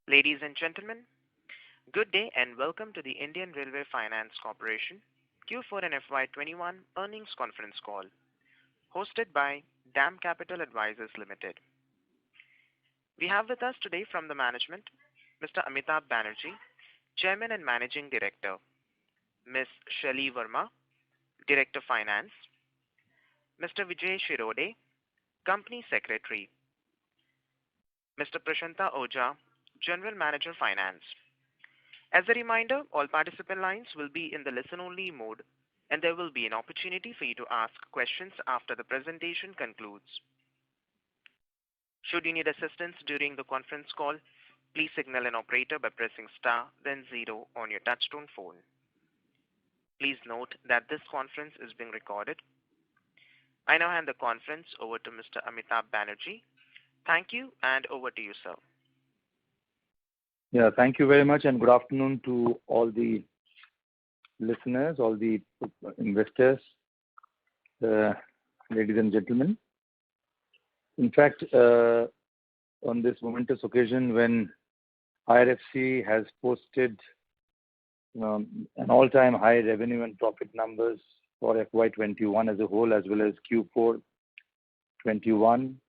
Ladies and gentlemen, good day and welcome to the Indian Railway Finance Corporation Q4 and FY21 earnings conference call hosted by DAM Capital Advisors Limited. We have with us today from the management Mr. Amitabh Banerjee, Chairman and Managing Director, Ms. Shelly Verma, Director Finance, Mr. Vijay Shirode, Company Secretary, Mr. Prashanta Oja, General Manager Finance. As a reminder, all participant lines will be in the listen-only mode, and there will be an opportunity for you to ask questions after the presentation concludes. Should you need assistance during the conference call, please signal an operator by pressing star, then 0 on your touchtone phone. Please note that this conference is being recorded. I now hand the conference over to Mr. Amitabh Banerjee. Thank you, and over to you, sir. Yeah, thank you very much, and good afternoon to all the listeners, all the investors, ladies and gentlemen. In fact, on this momentous occasion when IRFC has posted an all-time high revenue and profit numbers for FY21 as a whole, as well as Q4/21,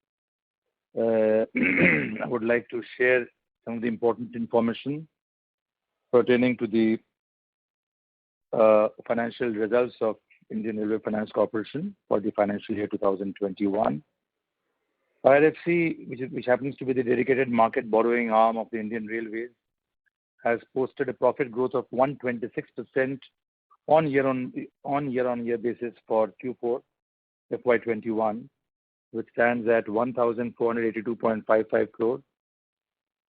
I would like to share some of the important information pertaining to the financial results of Indian Railway Finance Corporation for the financial year 2021. IRFC, which happens to be the dedicated market borrowing arm of the Indian Railways, has posted a profit growth of 126% on year-on-year basis for Q4 FY21, which stands at 1,482.55 crore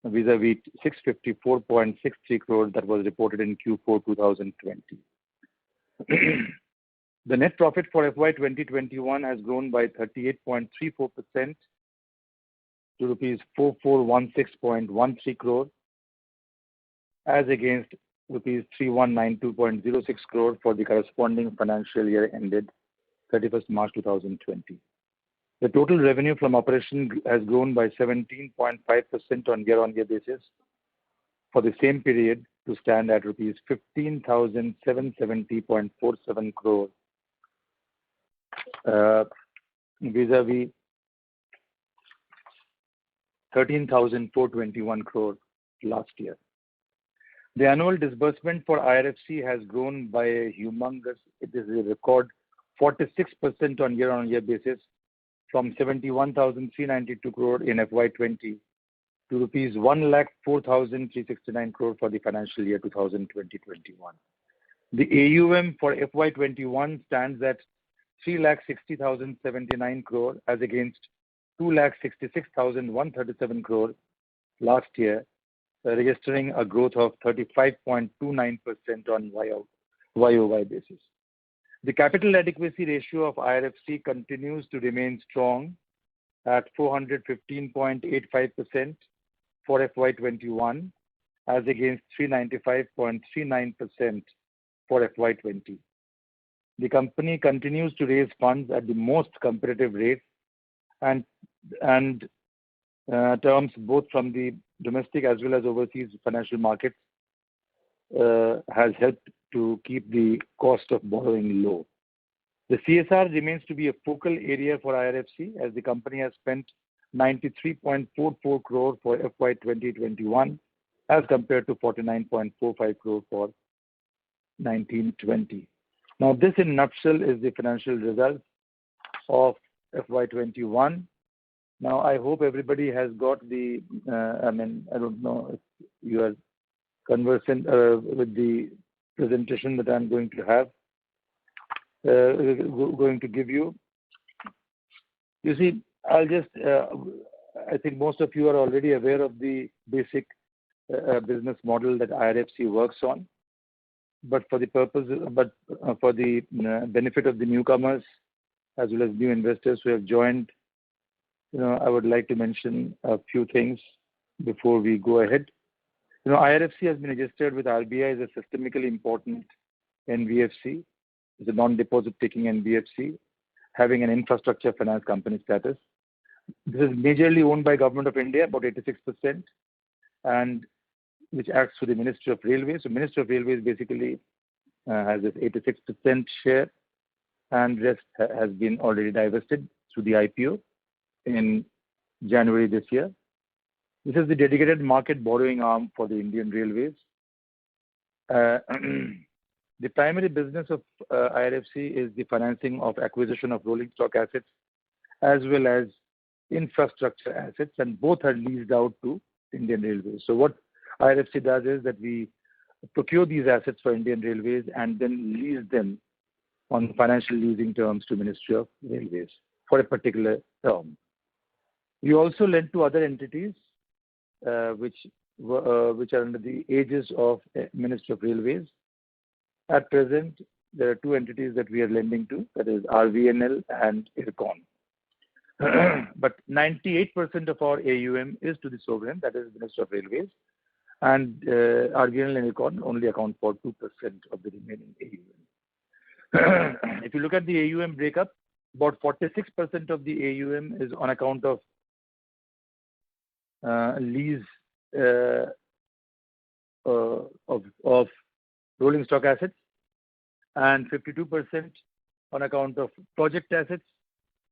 vis-a-vis 654.63 crore that was reported in Q4 2020. The net profit for FY 2021 has grown by 38.34% to rupees 4416.13 crore as against rupees 3192.06 crore for the corresponding financial year ended 31st March 2020. The total revenue from operation has grown by 17.5% on year-on-year basis for the same period to stand at rupees 15,770.47 crore vis-a-vis 13,421 crore last year. The annual disbursement for IRFC has grown by a humongous, it is a record 46% on year-on-year basis from 71,392 crore in FY20 to rupees 1,04,369 crore for the financial year 2020-21. The AUM for FY21 stands at 3,60,079 crore as against 2,66,137 crore last year, registering a growth of 35.29% on YOY basis. The capital adequacy ratio of IRFC continues to remain strong at 415.85% for FY21 as against 395.39% for FY20. The company continues to raise funds at the most competitive rates and terms both from the domestic as well as overseas financial markets has helped to keep the cost of borrowing low. The CSR remains to be a focal area for IRFC as the company has spent 93.44 crore for FY 2021 as compared to 49.45 crore for 1920. Now this in nutshell is the financial results of FY21. Now I hope everybody has got the, I don't know if you are conversant with the presentation that I'm going to have, going to give you. You see, I'll just, I think most of you are already aware of the basic business model that IRFC works on. But for the benefit of the newcomers as well as new investors who have joined, I would like to mention a few things before we go ahead. IRFC has been registered with RBI as a systemically important NBFC, is a non-deposit taking NBFC, having an infrastructure finance company status. This is majorly owned by Government of India, about 86%, and which acts through the Ministry of Railways. So Ministry of Railways basically has this 86% share, and rest has been already divested through the IPO in January this year. This is the dedicated market borrowing arm for the Indian Railways. The primary business of IRFC is the financing of acquisition of rolling stock assets as well as infrastructure assets, and both are leased out to Indian Railways. So what IRFC does is that we procure these assets for Indian Railways and then lease them on financial leasing terms to Ministry of Railways for a particular term. We also lend to other entities which are under the aegis of Ministry of Railways. At present, there are two entities that we are lending to, that is RVNL and IRCON. But 98% of our AUM is to the sovereign, that is Ministry of Railways, and RVNL and IRCON only account for 2% of the remaining AUM. If you look at the AUM breakup, about 46% of the AUM is on account of lease of rolling stock assets, and 52% on account of project assets,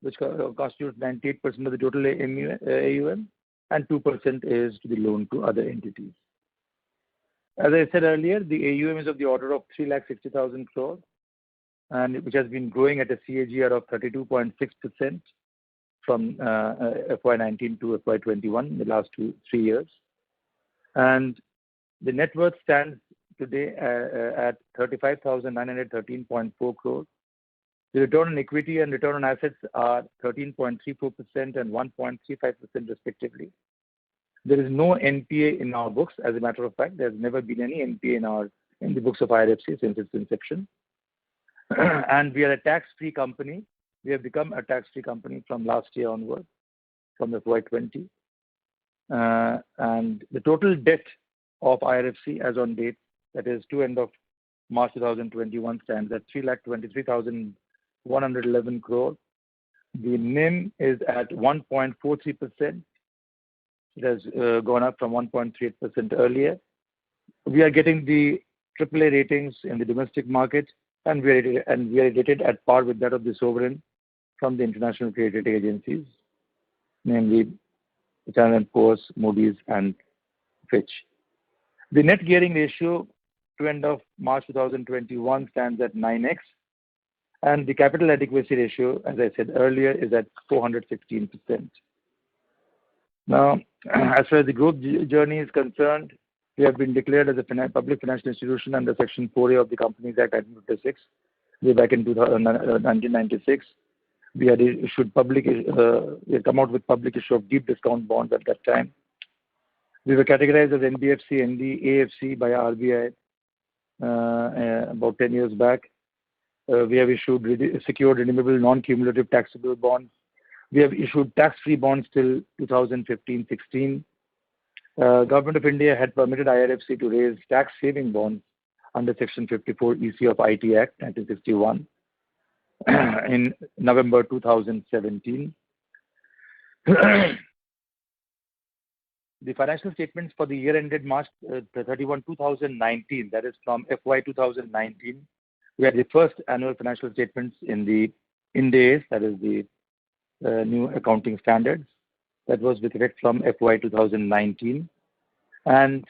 which constitute 98% of the total AUM, and 2% is to the loan to other entities. As I said earlier, the AUM is of the order of 3,60,000 crore, and which has been growing at a CAGR of 32.6% from FY19 to FY21 the last 3 years. And the net worth stands today at 35,913.4 crore. The return on equity and return on assets are 13.34% and 1.35% respectively. There is no NPA in our books. As a matter of fact, there has never been any NPA in the books of IRFC since its inception. And we are a tax-free company. We have become a tax-free company from last year onward, from FY20. And the total debt of IRFC as on date, that is to end of March 2021, stands at 3,23,111 crore. The NIM is at 1.43%. It has gone up from 1.38% earlier. We are getting the AAA ratings in the domestic market, and we are rated at par with that of the sovereign from the international credit rating agencies, namely Standard & Poor's, Moody's, and Fitch. The net gearing ratio to end of March 2021 stands at 9x, and the capital adequacy ratio, as I said earlier, is at 416%. Now, as far as the growth journey is concerned, we have been declared as a public financial institution under Section 4A of the Companies Act 1956. Way back in 1996, we had issued we had come out with public issue of deep discount bonds at that time. We were categorized as NBFC, ND, AFC by RBI about 10 years back. We have issued secured redeemable non-cumulative taxable bonds. We have issued tax-free bonds till 2015-16. Government of India had permitted IRFC to raise tax-saving bonds under Section 54 EC of IT Act 1961 in November 2017. The financial statements for the year ended March 31, 2019, that is from FY 2019, we had the first annual financial statements in the Ind AS, that is the new accounting standards. That was with effect from FY 2019. And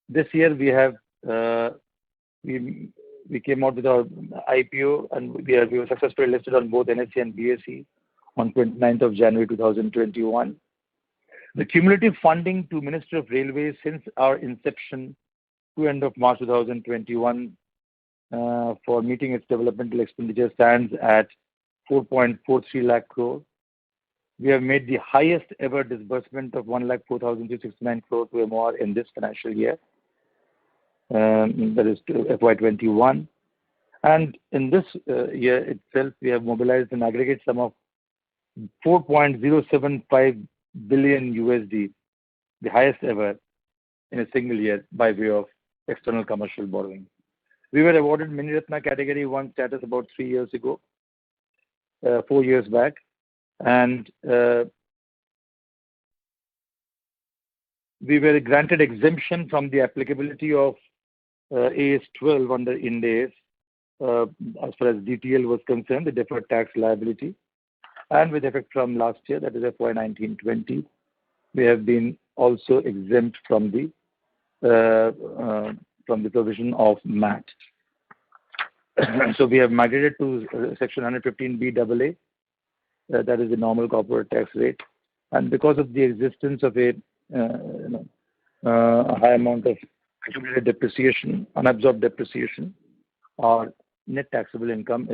this year we have we came out with our IPO, and we were successfully listed on both NSE and BSE on 29th of January 2021. The cumulative funding to Ministry of Railways since our inception to end of March 2021 for meeting its developmental expenditure stands at 4.43 lakh crore. We have made the highest ever disbursement of 1,04,269 crore to MOR in this financial year, that is to FY21. And in this year itself, we have mobilized an aggregate sum of 4.075 billion USD, the highest ever in a single year by way of external commercial borrowing. We were awarded Mini Ratna Category 1 status about 3 years ago, 4 years back, and We were granted exemption from the applicability of AS 12 under Ind AS as far as DTL was concerned, the deferred tax liability, and with effect from last year, that is FY 1920, we have been also exempt from the provision of MAT. So we have migrated to Section 115B AA, that is the normal corporate tax rate, and because of the existence of a high amount of accumulated depreciation, unabsorbed depreciation, our net taxable income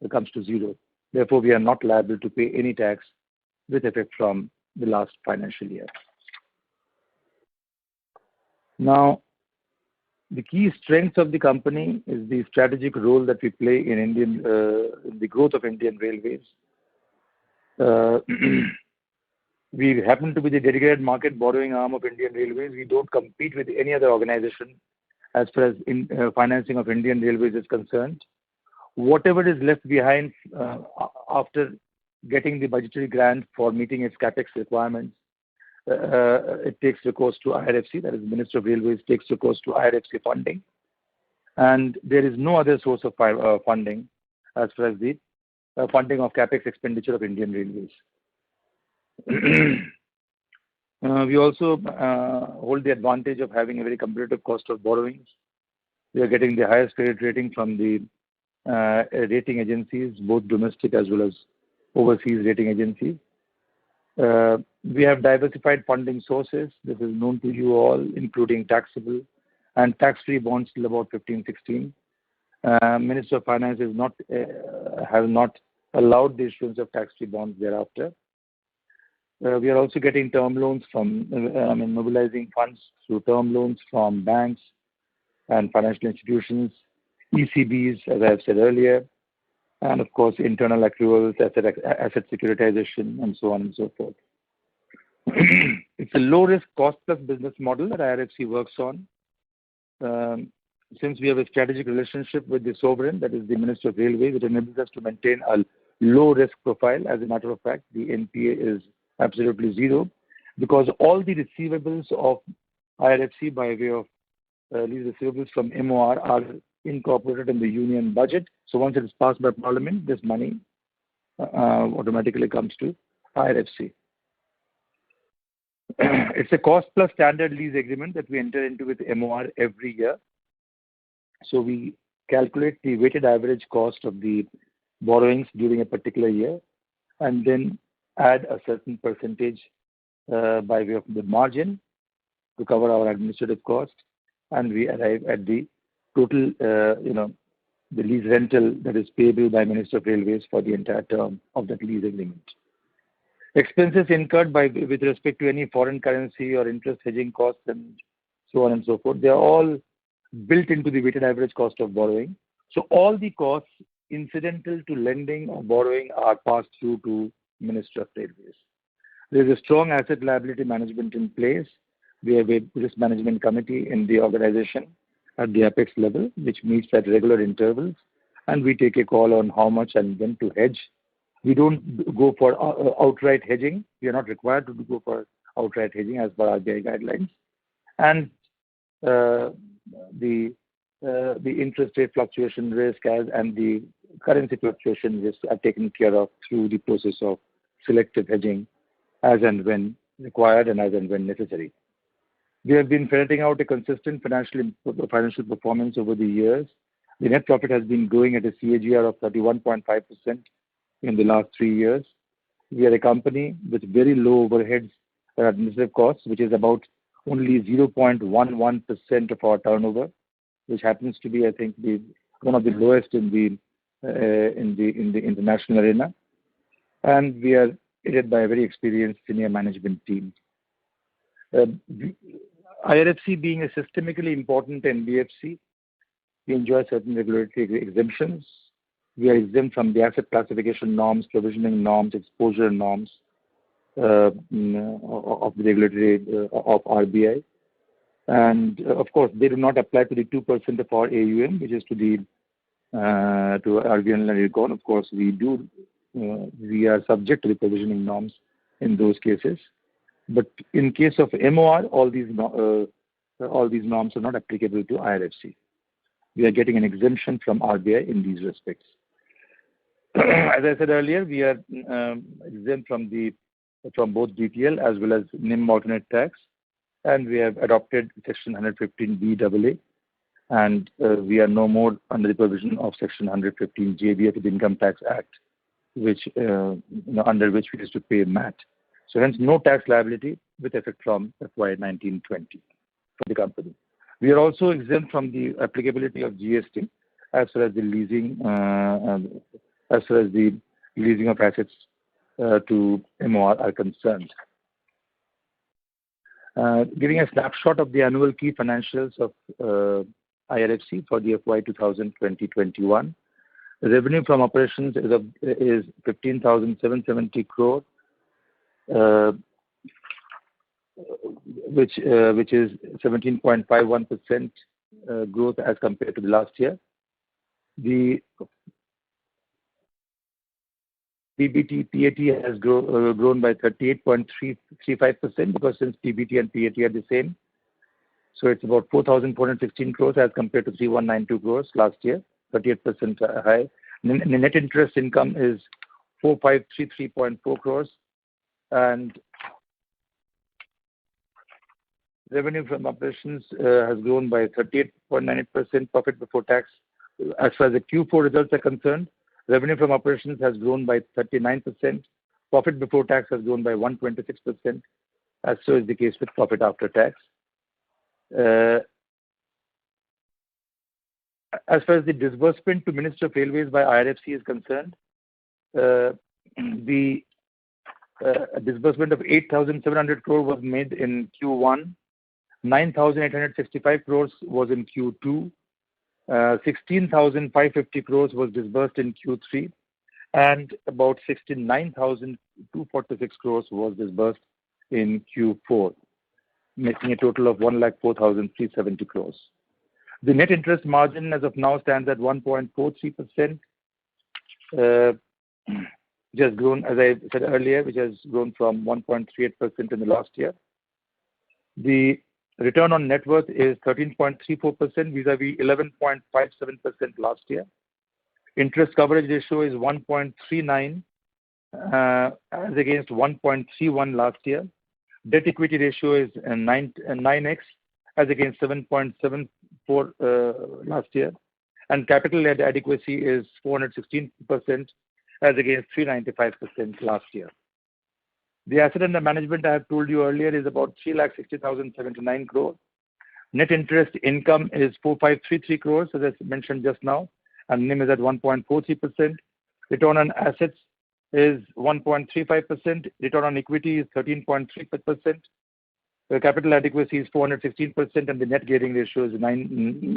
comes to zero. Therefore, we are not liable to pay any tax with effect from the last financial year. Now, the key strengths of the company is the strategic role that we play in the growth of Indian Railways. We happen to be the dedicated market borrowing arm of Indian Railways. We don't compete with any other organization as far as financing of Indian Railways is concerned. Whatever is left behind after getting the budgetary grant for meeting its capex requirements, it takes recourse to IRFC, that is, the Minister of Railways takes recourse to IRFC funding. And there is no other source of funding as far as the funding of capex expenditure of Indian Railways. We also hold the advantage of having a very competitive cost of borrowings. We are getting the highest credit rating from the rating agencies, both domestic as well as overseas rating agencies. We have diversified funding sources. This is known to you all, including taxable and tax-free bonds till about 15-16. Minister of Finance has not allowed the issuance of tax-free bonds thereafter. We are also getting term loans from, mobilizing funds through term loans from banks and financial institutions, ECBs, as I have said earlier, and of course, internal accruals, asset securitization, and so on and so forth. It's a low-risk, cost-plus business model that IRFC works on. Since we have a strategic relationship with the sovereign, that is the Minister of Railways, it enables us to maintain a low-risk profile. As a matter of fact, the NPA is absolutely zero, because all the receivables of IRFC by way of these receivables from MOR are incorporated in the union budget. So once it is passed by Parliament, this money automatically comes to IRFC. It's a cost-plus standard lease agreement that we enter into with MOR every year. So we calculate the weighted average cost of the borrowings during a particular year, and then add a certain percentage by way of the margin to cover our administrative cost, and we arrive at the total, the lease rental that is payable by Minister of Railways for the entire term of that lease agreement. Expenses incurred with respect to any foreign currency or interest hedging costs and so on and so forth, they are all built into the weighted average cost of borrowing. So all the costs incidental to lending or borrowing are passed through to Minister of Railways. There is a strong asset liability management in place. We have a risk management committee in the organization at the apex level, which meets at regular intervals, and we take a call on how much and when to hedge. We don't go for outright hedging. We are not required to go for outright hedging as per RBI guidelines. And the interest rate fluctuation risk and the currency fluctuation risk are taken care of through the process of selective hedging as and when required and as and when necessary. We have been ferreting out a consistent financial performance over the years. The net profit has been growing at a CAGR of 31.5% in the last 3 years. We are a company with very low overheads and administrative costs, which is about only 0.11% of our turnover, which happens to be, I think, one of the lowest in the international arena. And we are aided by a very experienced senior management team. IRFC being a systemically important NBFC, we enjoy certain regulatory exemptions. We are exempt from the asset classification norms, provisioning norms, exposure norms of the regulatory of RBI. And of course, they do not apply to the 2% of our AUM, which is to RBI and Recon. Of course, we are subject to the provisioning norms in those cases. But in case of MOR, all these norms are not applicable to IRFC. We are getting an exemption from RBI in these respects. As I said earlier, we are exempt from both DTL as well as NIM alternate tax, and we have adopted Section 115BAA, and we are no more under the provision of Section 115JB of the Income Tax Act, which under which we used to pay MAT. So hence, no tax liability with effect from FY19-20 for the company. We are also exempt from the applicability of GST as far as the leasing of assets to MOR are concerned. Giving a snapshot of the annual key financials of IRFC for the FY 2020-21. The revenue from operations is 15,770 crore, which is 17.51% growth as compared to the last year. The PBT, PAT has grown by 38.35% because since PBT and PAT are the same, so it's about 4,416 crores as compared to 3,192 crores last year, 38% high. Net interest income is 4,533.4 crores, and revenue from operations has grown by 38.98%. Profit before tax, as far as the Q4 results are concerned, revenue from operations has grown by 39%. Profit before tax has grown by 126%, as so is the case with profit after tax. As far as the disbursement to Minister of Railways by IRFC is concerned, the disbursement of 8,700 crore was made in Q1, 9,865 crores was in Q2, 16,550 crores was disbursed in Q3, and about 69,246 crores was disbursed in Q4, making a total of 1,04,370 crores. The net interest margin as of now stands at 1.43%, which has grown, as I said earlier, which has grown from 1.38% in the last year. The return on net worth is 13.34% vis-a-vis 11.57% last year. Interest coverage ratio is 1.39 as against 1.31 last year. Debt equity ratio is 9x as against 7.74 last year. And capital adequacy is 416% as against 395% last year. The asset under management, I have told you earlier, is about 3,60,079 crore. Net interest income is 4,533 crores, as I mentioned just now, and NIM is at 1.43%. Return on assets is 1.35%. Return on equity is 13.3%. The capital adequacy is 416%, and the net gearing ratio is 9x.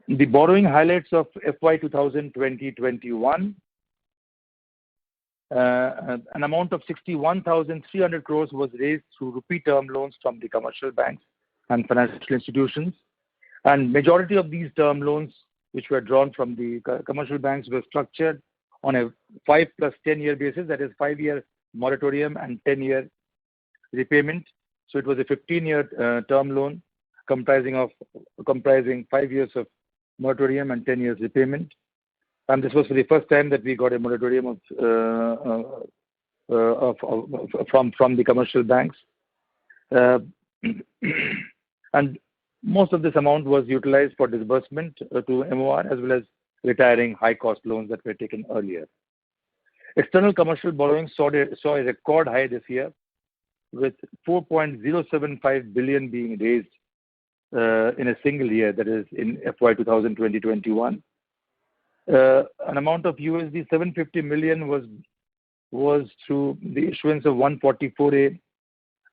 The borrowing highlights of FY 2020-21. An amount of 61,300 crores was raised through rupee term loans from the commercial banks and financial institutions. And majority of these term loans, which were drawn from the commercial banks, were structured on a 5 plus 10 year basis, that is 5-year moratorium and 10-year repayment. So it was a 15-year term loan comprising 5 years of moratorium and 10 years repayment. And this was for the first time that we got a moratorium from the commercial banks. And most of this amount was utilized for disbursement to MOR as well as retiring high-cost loans that were taken earlier. External commercial borrowing saw a record high this year, with 4.075 billion being raised in a single year, that is in FY 2020-21. An amount of USD 750 million was through the issuance of 144A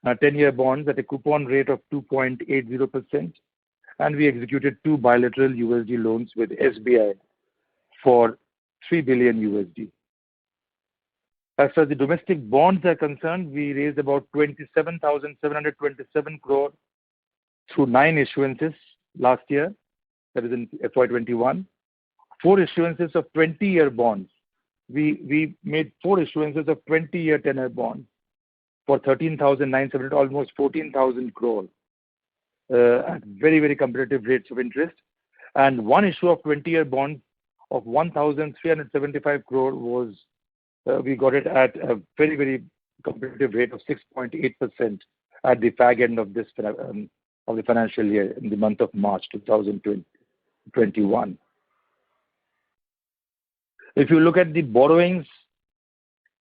10-year bonds at a coupon rate of 2.80%, and we executed 2 bilateral USD loans with SBI for 3 billion USD. As far as the domestic bonds are concerned, we raised about 27,727 crore through 9 issuances last year, that is in FY21. 4 issuances of 20-year bonds. We made 4 issuances of 20-year tenor bonds for 13,970, almost 14,000 crore at very, very competitive rates of interest. And one issue of 20-year bonds of 1,375 crore was, we got it at a very, very competitive rate of 6.8% at the fag end of this of the financial year in the month of March 2021. If you look at the borrowings,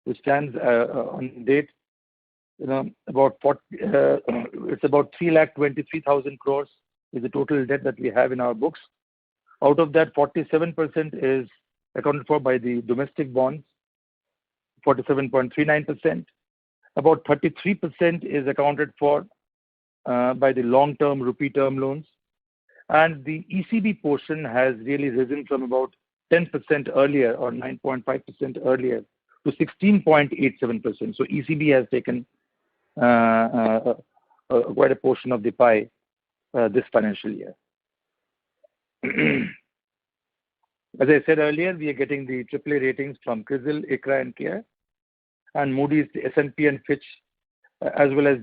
which stands on date, about it's about 3,23,000 crores is the total debt that we have in our books. Out of that, 47% is accounted for by the domestic bonds, 47.39%. About 33% is accounted for by the long-term rupee term loans. And the ECB portion has really risen from about 10% earlier or 9.5% earlier to 16.87%. So ECB has taken quite a portion of the pie this financial year. As I said earlier, we are getting the AAA ratings from CRISIL, ICRA, and CARE, and Moody's, S&P, and Fitch, as well as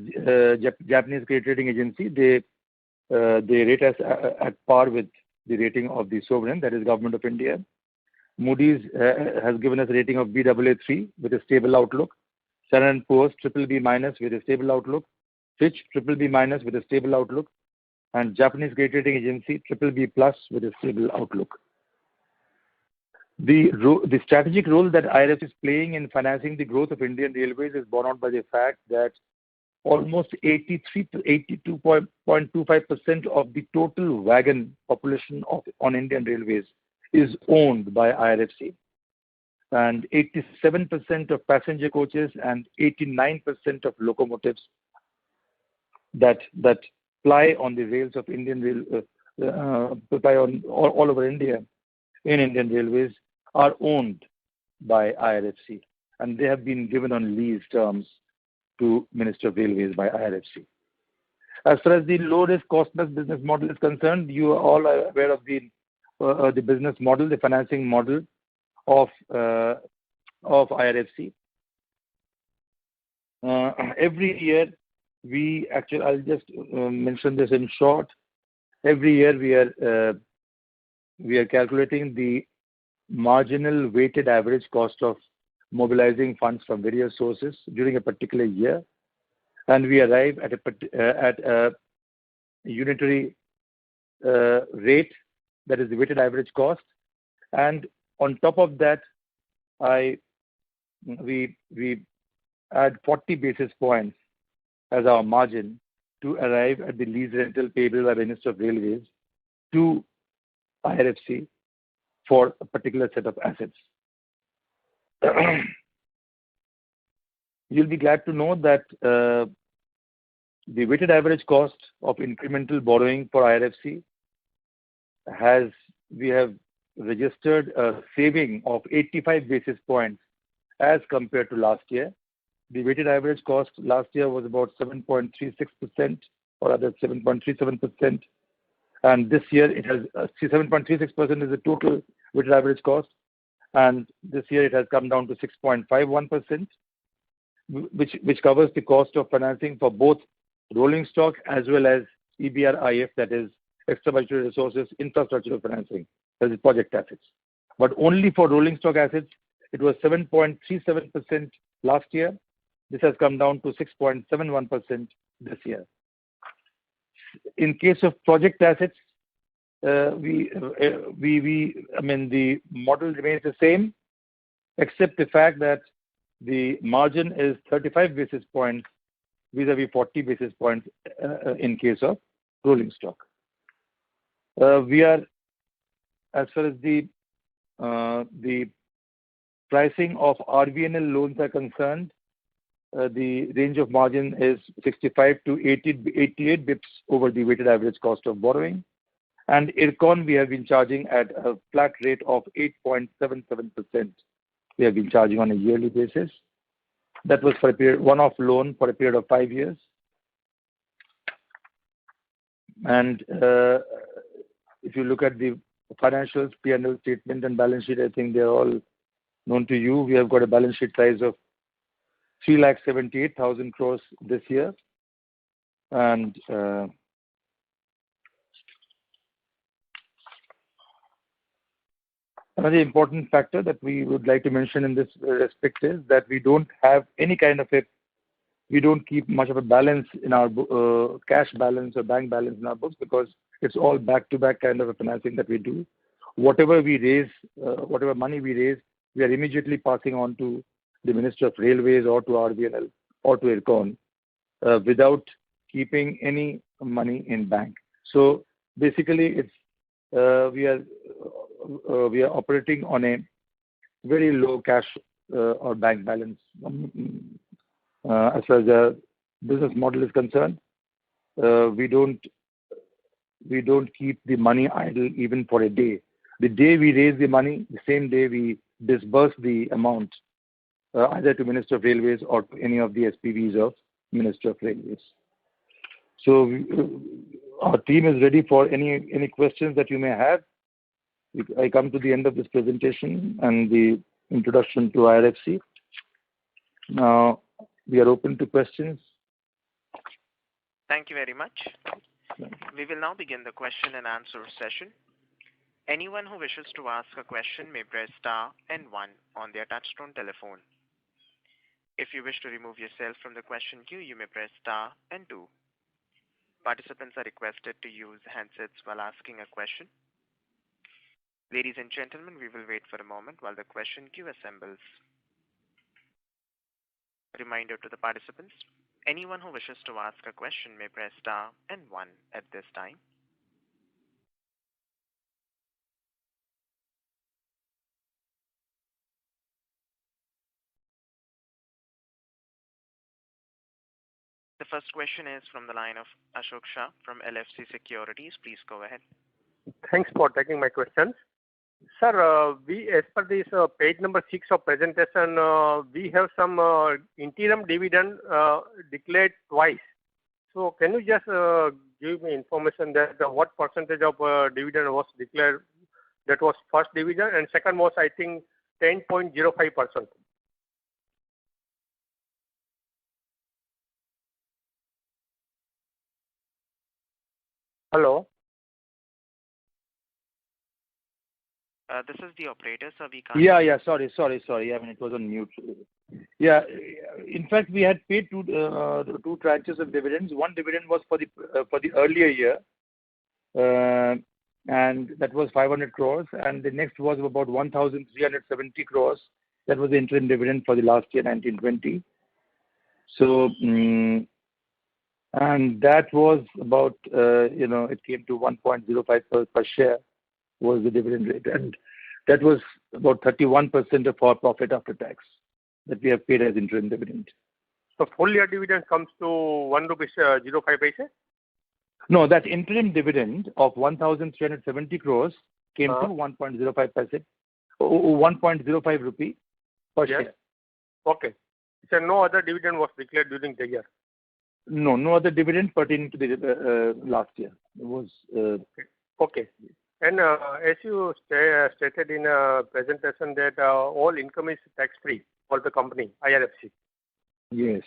Japanese credit rating agency. They rate us at par with the rating of the sovereign, that is Government of India. Moody's has given us a rating of Baa3 with a stable outlook. Standard & Poor's BBB- with a stable outlook. Fitch BBB- with a stable outlook. And Japanese credit rating agency BBB+ with a stable outlook. The strategic role that IRFC is playing in financing the growth of Indian Railways is borne out by the fact that almost 82.25% of the total wagon population on Indian Railways is owned by IRFC. And 87% of passenger coaches and 89% of locomotives that ply on the rails of Indian Rail, ply on all over India in Indian Railways are owned by IRFC, and they have been given on lease terms to Minister of Railways by IRFC. As far as the low-risk, cost-plus business model is concerned, you are all aware of the business model, the financing model of IRFC. Every year, I'll just mention this in short. Every year, we are calculating the marginal weighted average cost of mobilizing funds from various sources during a particular year, and we arrive at a unitary rate, that is the weighted average cost, and on top of that, we add 40 basis points as our margin to arrive at the lease rental payable by the Minister of Railways to IRFC for a particular set of assets. You'll be glad to know that the weighted average cost of incremental borrowing for IRFC we have registered a saving of 85 basis points as compared to last year. The weighted average cost last year was about 7.36%, or rather 7.37%. And this year it has 7.36% is the total weighted average cost. And this year it has come down to 6.51%, which covers the cost of financing for both rolling stock as well as EBRIF, that is extra budgetary resources, infrastructural financing, that is project assets. But only for rolling stock assets, it was 7.37% last year. This has come down to 6.71% this year. In case of project assets, the model remains the same, except the fact that the margin is 35 basis points vis-a-vis 40 basis points in case of rolling stock. We are, as far as the pricing of RVNL loans are concerned, the range of margin is 65 to 88 bips over the weighted average cost of borrowing. And IRCON, we have been charging at a flat rate of 8.77%. We have been charging on a yearly basis. That was for a period, one-off loan for a period of 5 years. And if you look at the financials, P&L statement and balance sheet, I think they're all known to you. We have got a balance sheet size of 3,78,000 crores this year. And another important factor that we would like to mention in this respect is that we don't keep much of a balance in our cash balance or bank balance in our books, because it's all back-to-back kind of a financing that we do. Whatever we raise, whatever money we raise, we are immediately passing on to the Minister of Railways or to RBNL or to IRCON without keeping any money in bank. So basically, we are operating on a very low cash or bank balance. As far as the business model is concerned, we don't keep the money idle even for a day. The day we raise the money, the same day we disburse the amount either to Minister of Railways or to any of the SPVs of Minister of Railways. So our team is ready for any questions that you may have. I come to the end of this presentation and the introduction to IRFC. Now we are open to questions. Thank you very much. We will now begin the question and answer session. Anyone who wishes to ask a question may press star and 1 on their touchtone telephone. If you wish to remove yourself from the question queue, you may press star and 2. Participants are requested to use handsets while asking a question. Ladies and gentlemen, we will wait for a moment while the question queue assembles. Reminder to the participants, anyone who wishes to ask a question may press star and 1 at this time. The first question is from the line of Ashok Shah from LFC Securities. Please go ahead. Thanks for taking my questions. Sir, we, as per this page number 6 of presentation, we have some interim dividend declared twice. So can you just give me information that what percentage of dividend was declared? That was first dividend, and second was, I think, 10.05%. Hello. This is the operator, so we can't. Yeah. Sorry. I mean, it was on mute. Yeah. In fact, we had paid two tranches of dividends. One dividend was for the earlier year, and that was 500 crores, and the next was about 1,370 crores. That was the interim dividend for the last year, 1920. So, and that was about it came to 1.05 per share was the dividend rate, and that was about 31% of our profit after tax that we have paid as interim dividend. So full year dividend comes to 1.05 rupees? No, that interim dividend of 1,370 crores came to 1.05 rupee per share. Okay. So no other dividend was declared during the year? No other dividend pertaining to the last year. It was okay. And as you stated in a presentation that all income is tax-free for the company, IRFC. Yes.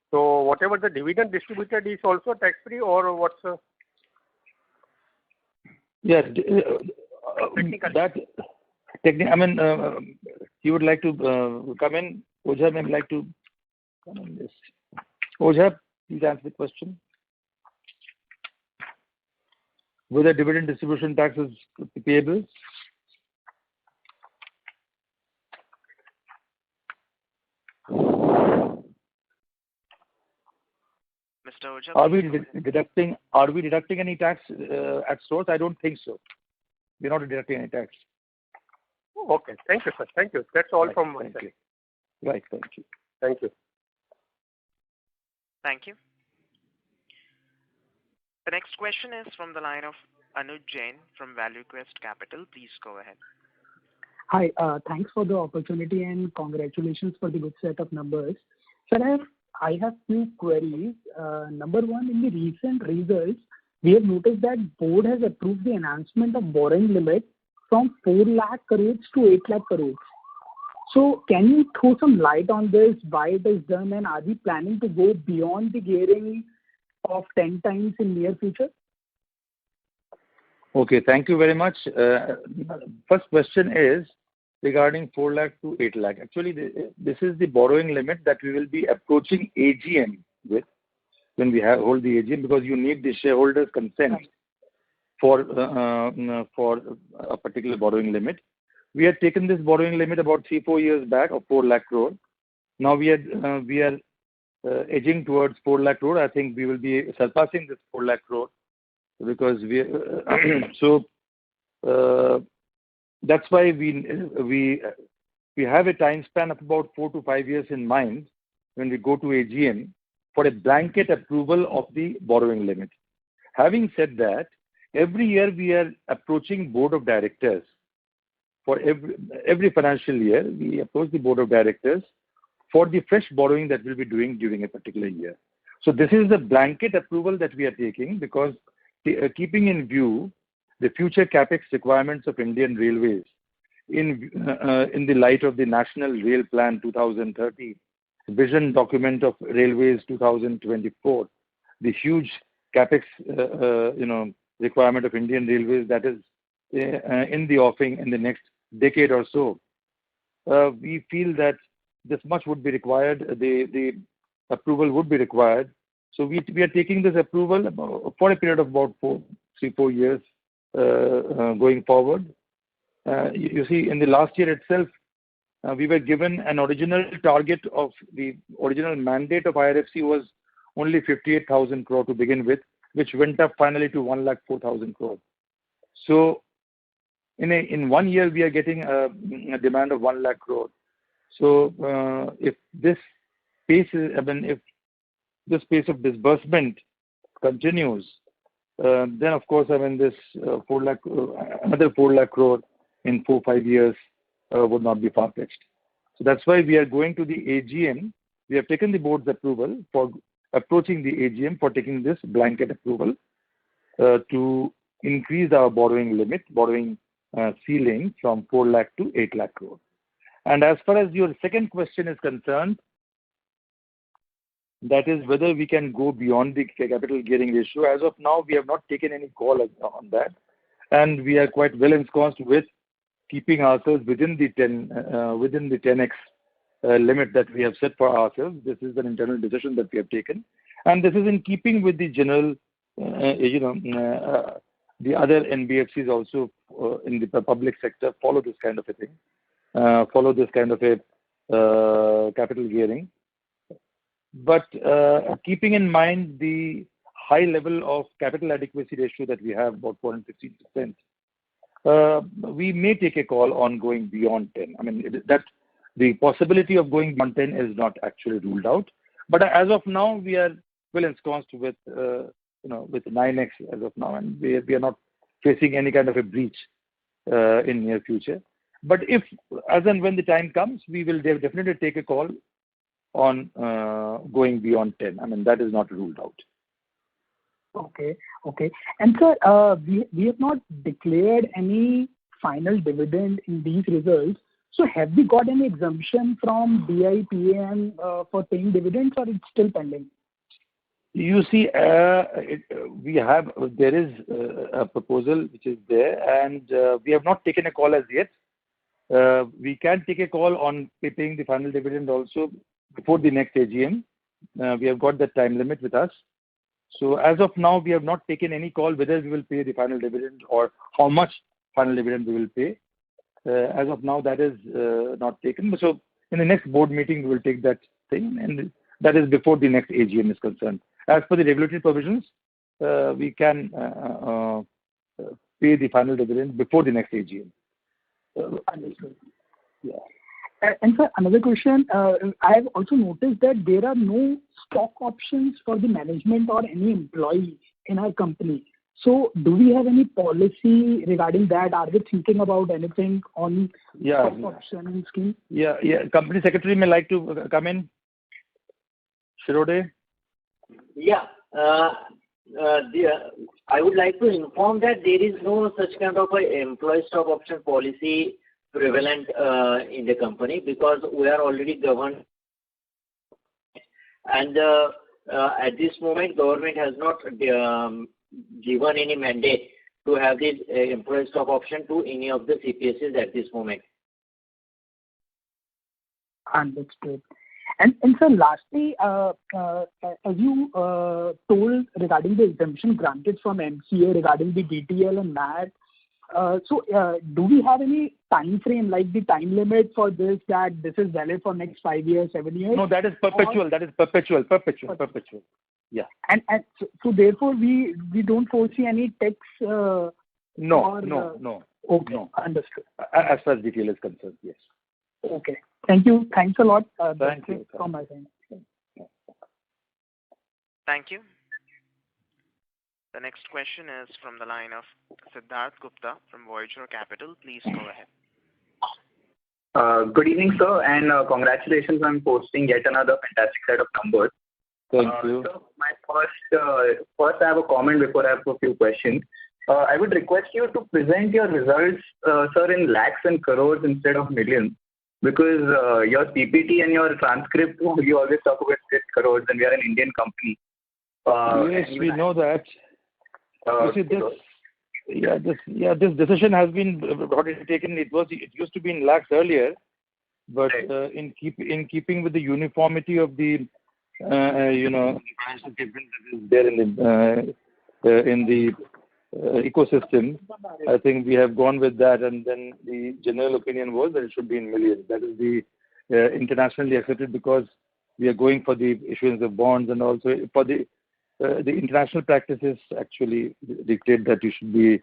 So whatever the dividend distributed is also tax-free, or what's? Yeah. Technically. I mean, you would like to come in. Ojha may like to come on this. Ojha, please answer the question. Whether dividend distribution tax is payable? Mr. Ojha, Are we deducting any tax at source? I don't think so. We're not deducting any tax. Okay. Thank you, sir. Thank you. That's all from my side. Right. Thank you. Thank you. Thank you. The next question is from the line of Anuj Jain from ValueQuest Capital. Please go ahead. Hi. Thanks for the opportunity and congratulations for the good set of numbers. Sir, I have few queries. Number one, in the recent results, we have noticed that board has approved the enhancement of borrowing limit from 4 lakh crores to 8 lakh crores. So can you throw some light on this, why it is done, and are we planning to go beyond the gearing of 10 times in near future? Okay, thank you very much. First question is regarding 4 lakh to 8 lakh. Actually, this is the borrowing limit that we will be approaching AGM with when we hold the AGM, because you need the shareholders' consent for a particular borrowing limit. We had taken this borrowing limit about 3-4 years back of 4 lakh crore. Now we are edging towards 4 lakh crore. I think we will be surpassing this 4 lakh crore because that's why we have a time span of about 4 to 5 years in mind when we go to AGM for a blanket approval of the borrowing limit. Having said that, every year we are approaching board of directors. For every financial year, we approach the board of directors for the fresh borrowing that we'll be doing during a particular year. So this is the blanket approval that we are taking because keeping in view the future capex requirements of Indian Railways in the light of the National Rail Plan 2030, Vision Document of Railways 2024, the huge capex requirement of Indian Railways that is in the offing in the next decade or so. We feel that this much would be required, the approval would be required. So we are taking this approval for a period of about 3-4 years going forward. You see, in the last year itself, we were given an original target of the original mandate of IRFC was only 58,000 crore to begin with, which went up finally to 1,04,000 crore. So in 1 year, we are getting a demand of 1 lakh crore. So if this pace if this pace of disbursement continues, then of course, this 4 lakh, another 4 lakh crore in 4-5 years would not be far-fetched. So that's why we are going to the AGM. We have taken the board's approval for approaching the AGM for taking this blanket approval to increase our borrowing limit, borrowing ceiling from 4 lakh to 8 lakh crore. And as far as your second question is concerned, that is whether we can go beyond the capital gearing ratio. As of now, we have not taken any call on that, and we are quite well ensconced with keeping ourselves within the 10x limit that we have set for ourselves. This is an internal decision that we have taken, and this is in keeping with the general, the other NBFCs also in the public sector follow this kind of a thing, follow this kind of a capital gearing. But keeping in mind the high level of capital adequacy ratio that we have, about 415%, we may take a call on going beyond 10. That the possibility of going beyond 10 is not actually ruled out. But as of now, we are well ensconced with 9x as of now, and we are not facing any kind of a breach in near future. But if, as and when the time comes, we will definitely take a call on going beyond 10. That is not ruled out. Okay. And sir, we have not declared any final dividend in these results. So have we got any exemption from DIPAM for paying dividends, or it's still pending? You see, there is a proposal which is there, and we have not taken a call as yet. We can take a call on paying the final dividend also before the next AGM. We have got that time limit with us. So as of now, we have not taken any call whether we will pay the final dividend or how much final dividend we will pay. As of now, that is not taken. So in the next board meeting, we will take that thing, and that is before the next AGM is concerned. As per the regulatory provisions, we can pay the final dividend before the next AGM. Understood. Yeah. And sir, another question. I have also noticed that there are no stock options for the management or any employee in our company. So do we have any policy regarding that? Are we thinking about anything on stock option scheme? Yeah. Company Secretary may like to come in. Shirode? Yeah. I would like to inform that there is no such kind of a employee stock option policy prevalent in the company because we are already governed, and at this moment government has not given any mandate to have this employee stock option to any of the CPSs at this moment. Understood. And sir, lastly, as you told regarding the exemption granted from MCA regarding the DTL and MAT, so do we have any time frame, like the time limit for this, that this is valid for next 5 years, 7 years? No, that is perpetual. That is perpetual. Yeah. And so therefore we don't foresee any tax. No. Okay. No. Understood. As far as DTL is concerned, yes. Okay. Thank you. Thanks a lot. Thank you. From my side. Thank you. The next question is from the line of Siddharth Gupta from Voyager Capital. Please go ahead. Good evening, sir, and congratulations on posting yet another fantastic set of numbers. Thank you. So my first I have a comment before I have a few questions. I would request you to present your results, sir, in lakhs and crores instead of millions, because your PPT and your transcript, you always talk about crores, and we are an Indian company. Yes, we know that. You see, this decision has been taken. It used to be in lakhs earlier, but right. in keeping with the uniformity of the financial statement that is there in the ecosystem, I think we have gone with that, and then the general opinion was that it should be in millions. That is the internationally accepted, because we are going for the issuance of bonds, and also for the international practices actually dictate that you should be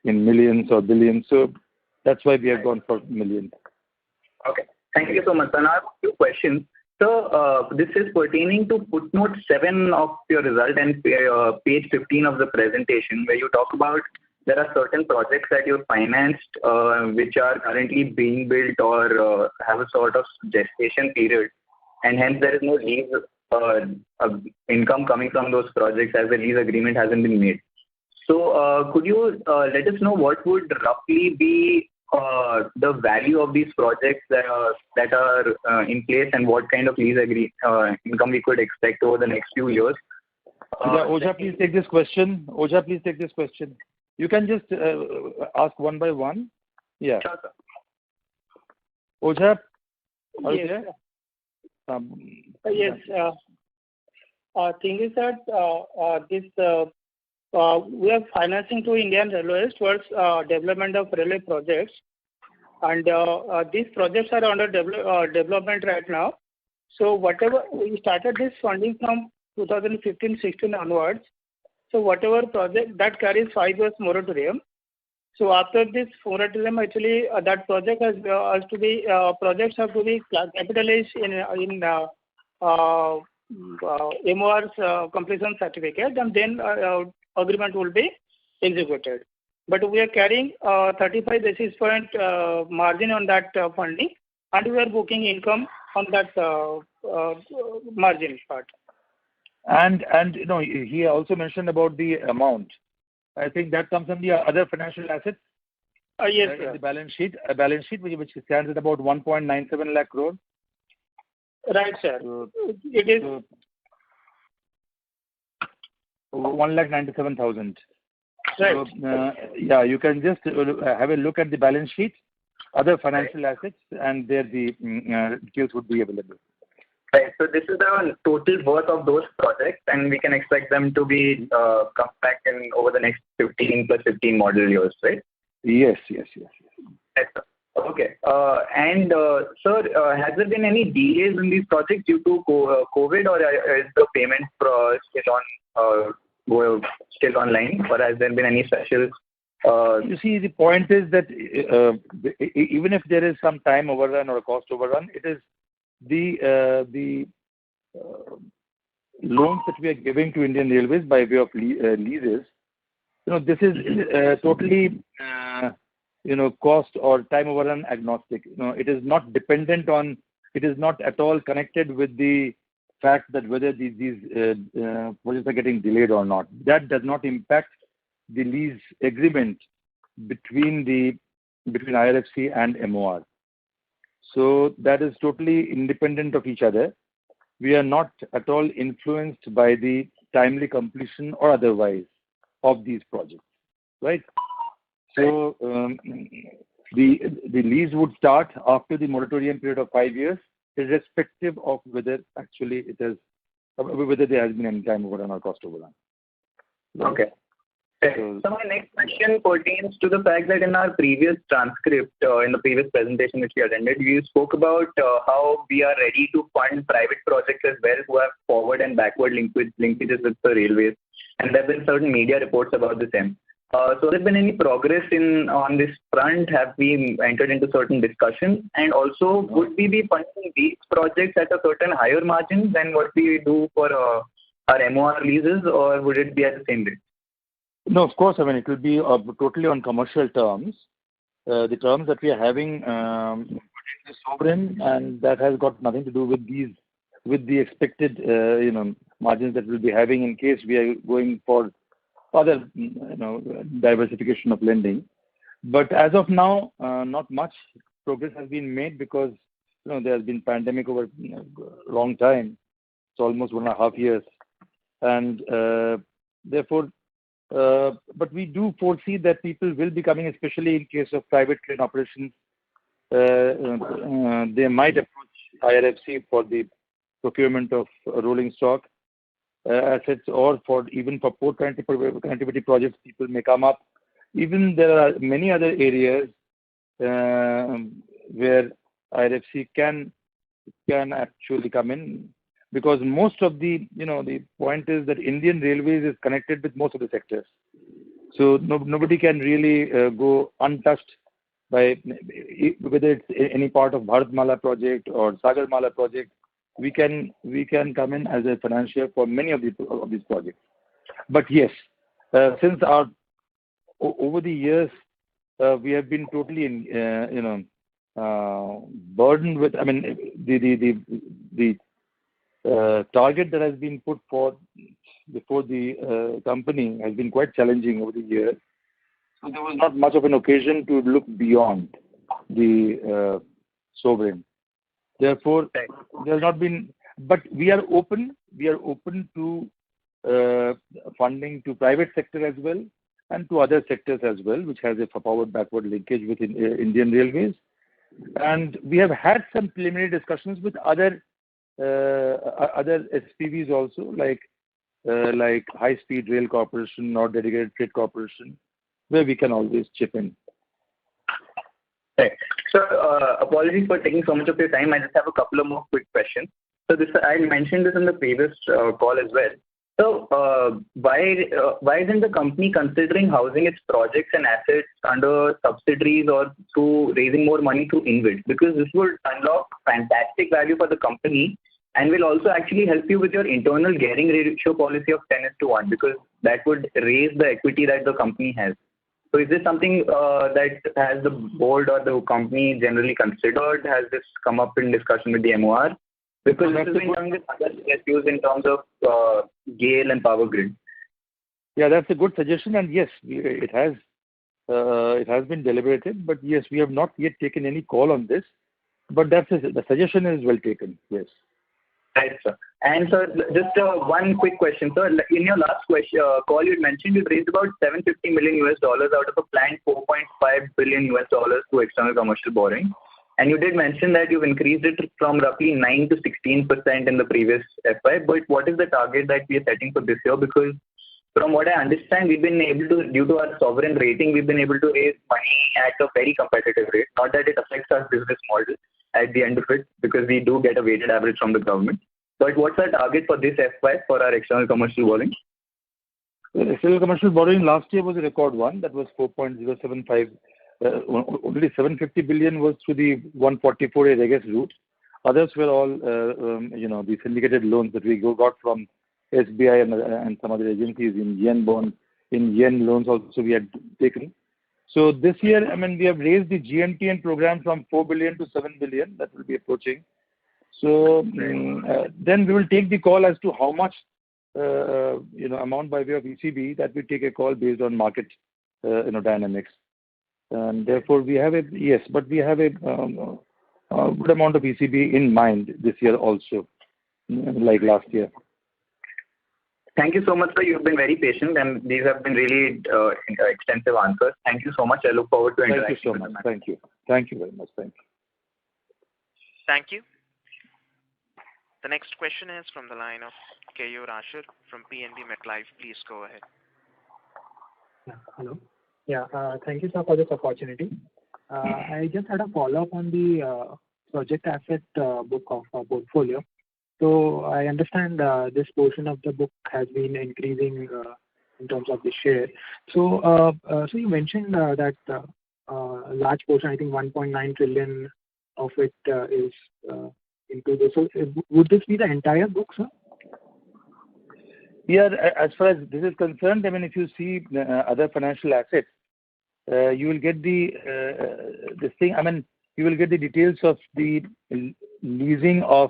in millions or billions. So that's why we have gone for millions. Okay. Thank you so much, sir. Now I have a few questions. So this is pertaining to footnote 7 of your result and page 15 of the presentation, where you talk about there are certain projects that you financed which are currently being built or have a sort of gestation period, and hence there is no lease income coming from those projects as the lease agreement hasn't been made. So could you let us know what would roughly be the value of these projects that are in place, and what kind of lease income we could expect over the next few years? Oja, please take this question. You can just ask one by one. Yeah. Sure, sir. Oja, are you Yes. there? Yes. Thing is that we are financing to Indian Railways towards development of railway projects, and these projects are under development right now. So whatever we started this funding from 2015-16 onwards. So whatever project that carries 5 years moratorium. So after this moratorium, actually that project has to be projects have to be capitalized in MOR's completion certificate, and then agreement will be executed. But we are carrying 35 basis point margin on that funding, and we are booking income on that margin part. And he also mentioned about the amount. I think that comes from the other financial assets. Yes, in sir. the balance sheet, which stands at about 1.97 lakh crore. Right, sir. It is 1,97,000. right. So, you can just have a look at the balance sheet, other financial assets, and there the details would be available. Right. So this is the total worth of those projects, and we can expect them to be come back in over the next 15 plus 15 model years, right? Yes. Yes, sir. Okay. And sir, has there been any delays in these projects due to COVID, or is the payment still online, or has there been any special? You see, the point is that even if there is some time overrun or a cost overrun, it is the loans that we are giving to Indian Railways by way of leases. This is totally cost or time overrun agnostic. It is not dependent on. It is not at all connected with the fact that whether these projects are getting delayed or not. That does not impact the lease agreement between the between IRFC and MOR. So that is totally independent of each other. We are not at all influenced by the timely completion or otherwise of these projects, right? So the lease would start after the moratorium period of 5 years, irrespective of whether actually it has, whether there has been any time overrun or cost overrun. Okay. So my next question pertains to the fact that in our previous transcript, in the previous presentation which we attended, we spoke about how we are ready to fund private projects as well who have forward and backward linkages with the railways. And there have been certain media reports about the same. So has there been any progress on this front? Have we entered into certain discussions? And also, would we be funding these projects at a certain higher margin than what we do for our MOR leases, or would it be at the same rate? No, of course. I mean, it will be totally on commercial terms. The terms that we are having is sovereign, and that has got nothing to do with the expected, margins that we'll be having in case we are going for other, diversification of lending. But as of now, not much progress has been made because, there has been pandemic over a long time. It's almost 1.5 years, and therefore. But we do foresee that people will be coming, especially in case of private train operations. They might approach IRFC for the procurement of rolling stock assets, or even for port connectivity projects, people may come up. Even there are many other areas where IRFC can actually come in. Because most of the point is that Indian Railways is connected with most of the sectors. So nobody can really go untouched by, whether it's any part of Bharatmala project or Sagarmala project. We can come in as a financier for many of these projects. But yes, since over the years, we have been totally burdened with, I mean, the target that has been put before the company has been quite challenging over the years. So there was not much of an occasion to look beyond the sovereign. Therefore, there has not been. But we are open. We are open to funding to private sector as well and to other sectors as well, which has a forward backward linkage with Indian Railways. And we have had some preliminary discussions with other SPVs also, like High Speed Rail Corporation or Dedicated Freight Corporation, where we can always chip in. Right. So apologies for taking so much of your time. I just have a couple of more quick questions. So I mentioned this in the previous call as well. So why isn't the company considering housing its projects and assets under subsidiaries or through raising more money through InvIT? Because this would unlock fantastic value for the company and will also actually help you with your internal gearing ratio policy of 10:1, because that would raise the equity that the company has. So is this something that has the board or the company generally considered? Has this come up in discussion with the MOR? Because this has been done with other issues in terms of GAIL and Power Grid. Yeah, that's a good suggestion, and yes, it has been deliberated, but yes, we have not yet taken any call on this. But the suggestion is well taken. Yes. Right, sir. And sir, just one quick question, sir. In your last call, you mentioned you've raised about $750 million out of a planned $4.5 billion to external commercial borrowing. And you did mention that you've increased it from roughly 9 to 16% in the previous FY. But what is the target that we are setting for this year? Because from what I understand, we've been able to, due to our sovereign rating, we've been able to raise money at a very competitive rate. Not that it affects our business model at the end of it, because we do get a weighted average from the government. But what's our target for this FY for our external commercial borrowing? External commercial borrowing last year was a record one. That was 4.075. Only 750 billion was through the 144A Reges route. Others were all, the syndicated loans that we got from SBI and some other agencies in yen bond, in yen loans also we had taken. So this year, I mean, we have raised the GMTN program from 4 billion to 7 billion. That will be approaching. So then we will take the call as to how much, amount by way of ECB. That we take a call based on market, dynamics. And therefore, we have a good amount of ECB in mind this year also, like last year. Thank you so much, sir. You've been very patient, and these have been really extensive answers. Thank you so much. I look forward to interacting. Thank you so much. Thank you. Thank you very much. Thank you. Thank you. The next question is from the line of Keyur Ashur from PNB MetLife. Please go ahead. Yeah, hello. Yeah, thank you, sir, for this opportunity. I just had a follow-up on the project asset book of portfolio. So I understand this portion of the book has been increasing in terms of the share. So you mentioned that large portion, I think 1.9 trillion of it is into this. So would this be the entire book, sir? Yeah, as far as this is concerned, I mean, if you see other financial assets, you will get the you will get the details of the leasing of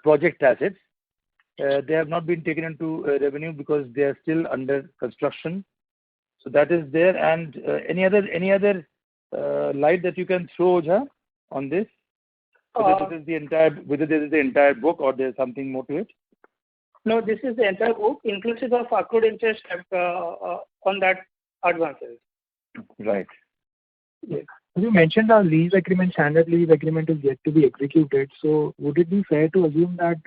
project assets. They have not been taken into revenue because they are still under construction. So that is there. And any other light that you can throw, Ojha, on this? Whether this is the entire book or there's something more to it? No, this is the entire book, inclusive of accrued interest on that advances. Right. Yeah. You mentioned our lease agreement, standard lease agreement is yet to be executed. So would it be fair to assume that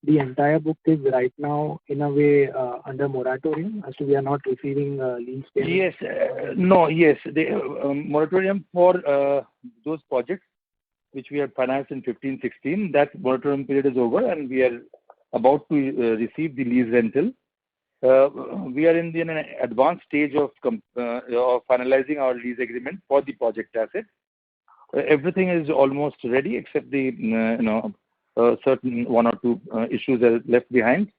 the entire book is right now in a way under moratorium, as to we are not receiving lease payments? Yes. The moratorium for those projects which we have financed in 15-16, that moratorium period is over and we are about to receive the lease rental. We are in an advanced stage of finalizing our lease agreement for the project asset. Everything is almost ready except the certain one or two issues are left behind,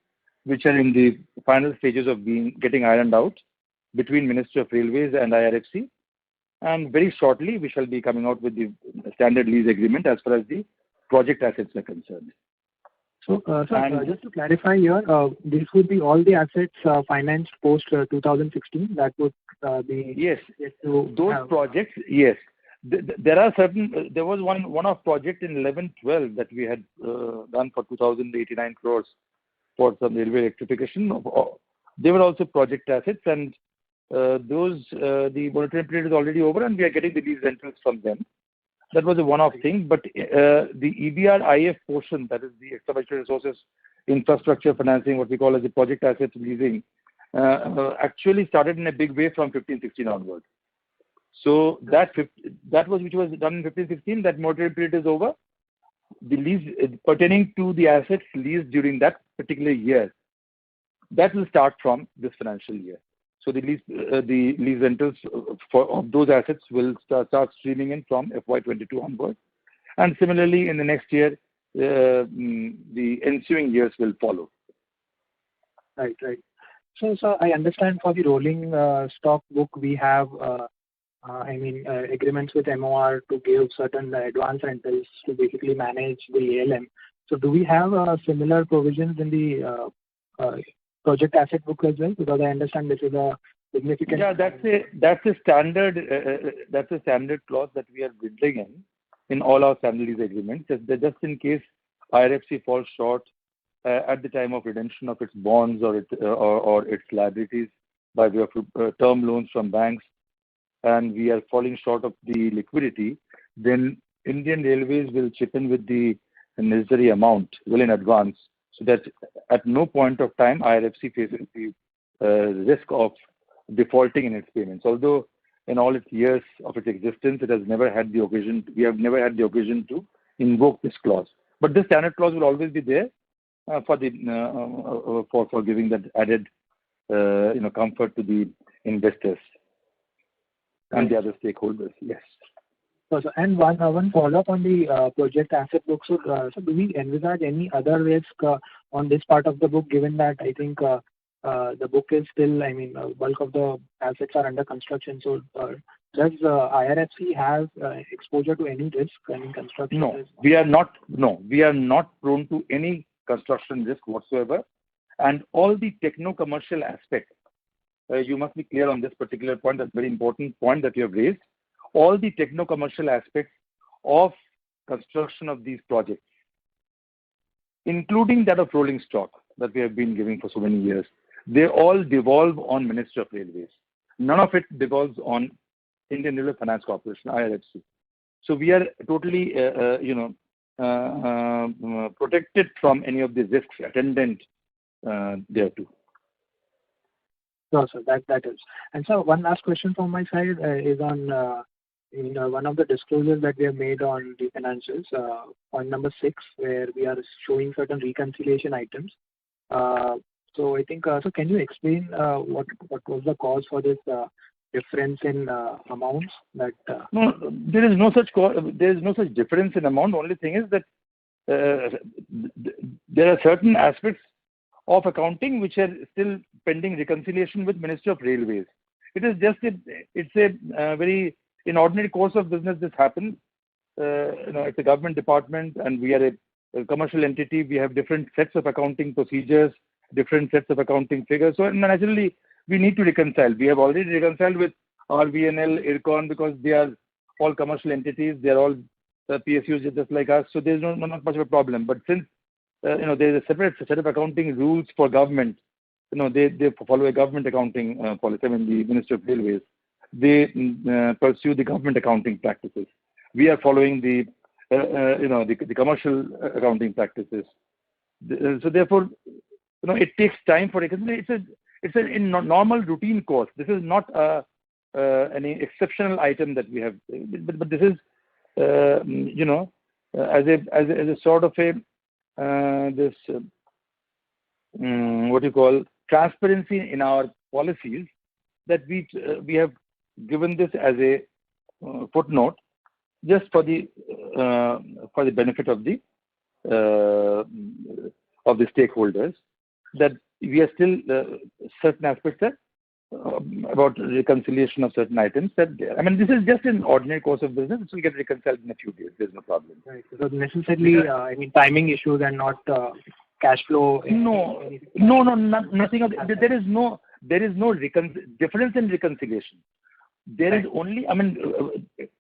which are in the final stages of getting ironed out between Ministry of Railways and IRFC. And very shortly, we shall be coming out with the standard lease agreement as far as the project assets are concerned. So, just to clarify here, this would be all the assets financed post 2016 that would be... Yes, those projects, yes. There are certain, there was one-off project in 11-12 that we had done for 2,089 crores for some railway electrification. They were also project assets, and the moratorium period is already over and we are getting the lease rentals from them. That was a one-off thing, but the EBRIF portion, that is the extra resources infrastructure financing, what we call as the project assets leasing, actually started in a big way from 15-16 onward. So that was which was done in 15-16, that moratorium period is over. The lease pertaining to the assets leased during that particular year, that will start from this financial year. So the lease rentals of those assets will start streaming in from FY22 onward. And similarly, in the next year, the ensuing years will follow. Right. So I understand for the rolling stock book, we have, agreements with MOR to give certain advance rentals to basically manage the ALM. So do we have similar provisions in the project asset book as well? Because I understand this is a significant... Yeah, that's a standard clause that we are building in all our standard lease agreements. Just in case IRFC falls short at the time of redemption of its bonds or its liabilities by way of term loans from banks, and we are falling short of the liquidity, then Indian Railways will chip in with the necessary amount well in advance, so that at no point of time IRFC faces the risk of defaulting in its payments. Although in all its years of its existence, we have never had the occasion to invoke this clause. But this standard clause will always be there for giving that added comfort to the investors and the other stakeholders. Yes. And one follow-up on the project asset book. So do we envisage any other risk on this part of the book, given that I think the book is still, bulk of the assets are under construction. So does IRFC have exposure to any risk? Construction risk? We are not prone to any construction risk whatsoever. And all the techno-commercial aspects you must be clear on this particular point. That's a very important point that you have raised. All the techno-commercial aspects of construction of these projects, including that of rolling stock that we have been giving for so many years, they all devolve on Ministry of Railways. None of it devolves on Indian Railway Finance Corporation, IRFC. So we are totally, protected from any of the risks attendant thereto. No, sir, that is. And so one last question from my side is on one of the disclosures that we have made on the financials, point number 6, where we are showing certain reconciliation items. So I think, so can you explain what was the cause for this difference in amounts? That No, there is no such difference in amount. Only thing is that there are certain aspects of accounting which are still pending reconciliation with Ministry of Railways. It is just it's a very in ordinary course of business. This happens. It's a government department, and we are a commercial entity. We have different sets of accounting procedures, different sets of accounting figures. So naturally, we need to reconcile. We have already reconciled with RVNL, IRCON, because they are all commercial entities. They are all PSUs just like us. So there is not much of a problem. But since there is a separate set of accounting rules for government, they follow a government accounting policy. I mean, the Ministry of Railways, they pursue the government accounting practices. We are following the commercial accounting practices. So therefore, it takes time for reconciliation. It's a normal routine course. This is not any exceptional item that we have, but this is as a sort of a this what you call transparency in our policies, that we have given this as a footnote just for the benefit of the stakeholders, that we are still certain aspects about reconciliation of certain items that I mean, this is just an ordinary course of business. It will get reconciled in a few days. There's no problem. Right. So necessarily, timing issues and not cash flow. No, nothing of that. There is no difference in reconciliation. There is only,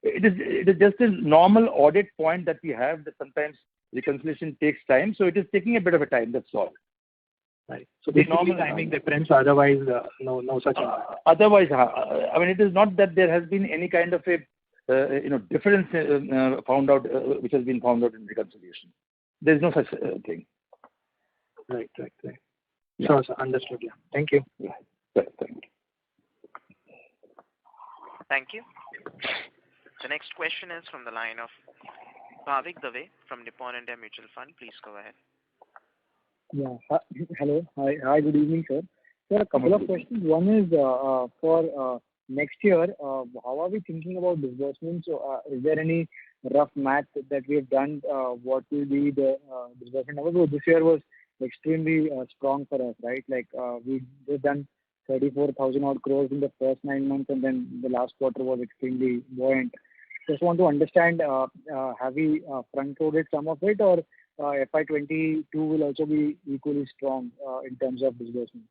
it is just a normal audit point that we have, that sometimes reconciliation takes time. So it is taking a bit of a time. That's all. Right. So basically normal timing difference, otherwise no such. Otherwise, it is not that there has been any kind of a difference found out, which has been found out in reconciliation. There is no such thing. Right. Yeah. Sure, sir. Understood. Yeah. Thank you. Yeah. Thank you. Thank you. The next question is from the line of Bhavik Dave from Nippon India Mutual Fund. Please go ahead. Yeah. Hello. Hi. Good evening, sir. Sir, a couple of questions. One is for next year, how are we thinking about disbursements? Is there any rough math that we have done? What will be the disbursement number? This year was extremely strong for us, right? Like we just done 34,000 odd crores in the first 9 months, and then the last quarter was extremely buoyant. Just want to understand, have we front-loaded some of it, or FY22 will also be equally strong in terms of disbursement?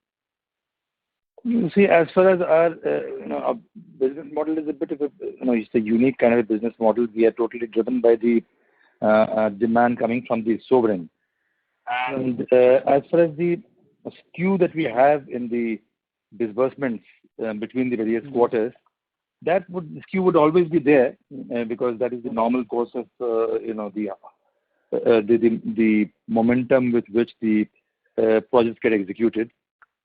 You see, as far as our business model is a bit of it's a unique kind of a business model. We are totally driven by the demand coming from the sovereign. And as far as the skew that we have in the disbursements between the various quarters, the skew would always be there because that is the normal course of the momentum with which the projects get executed,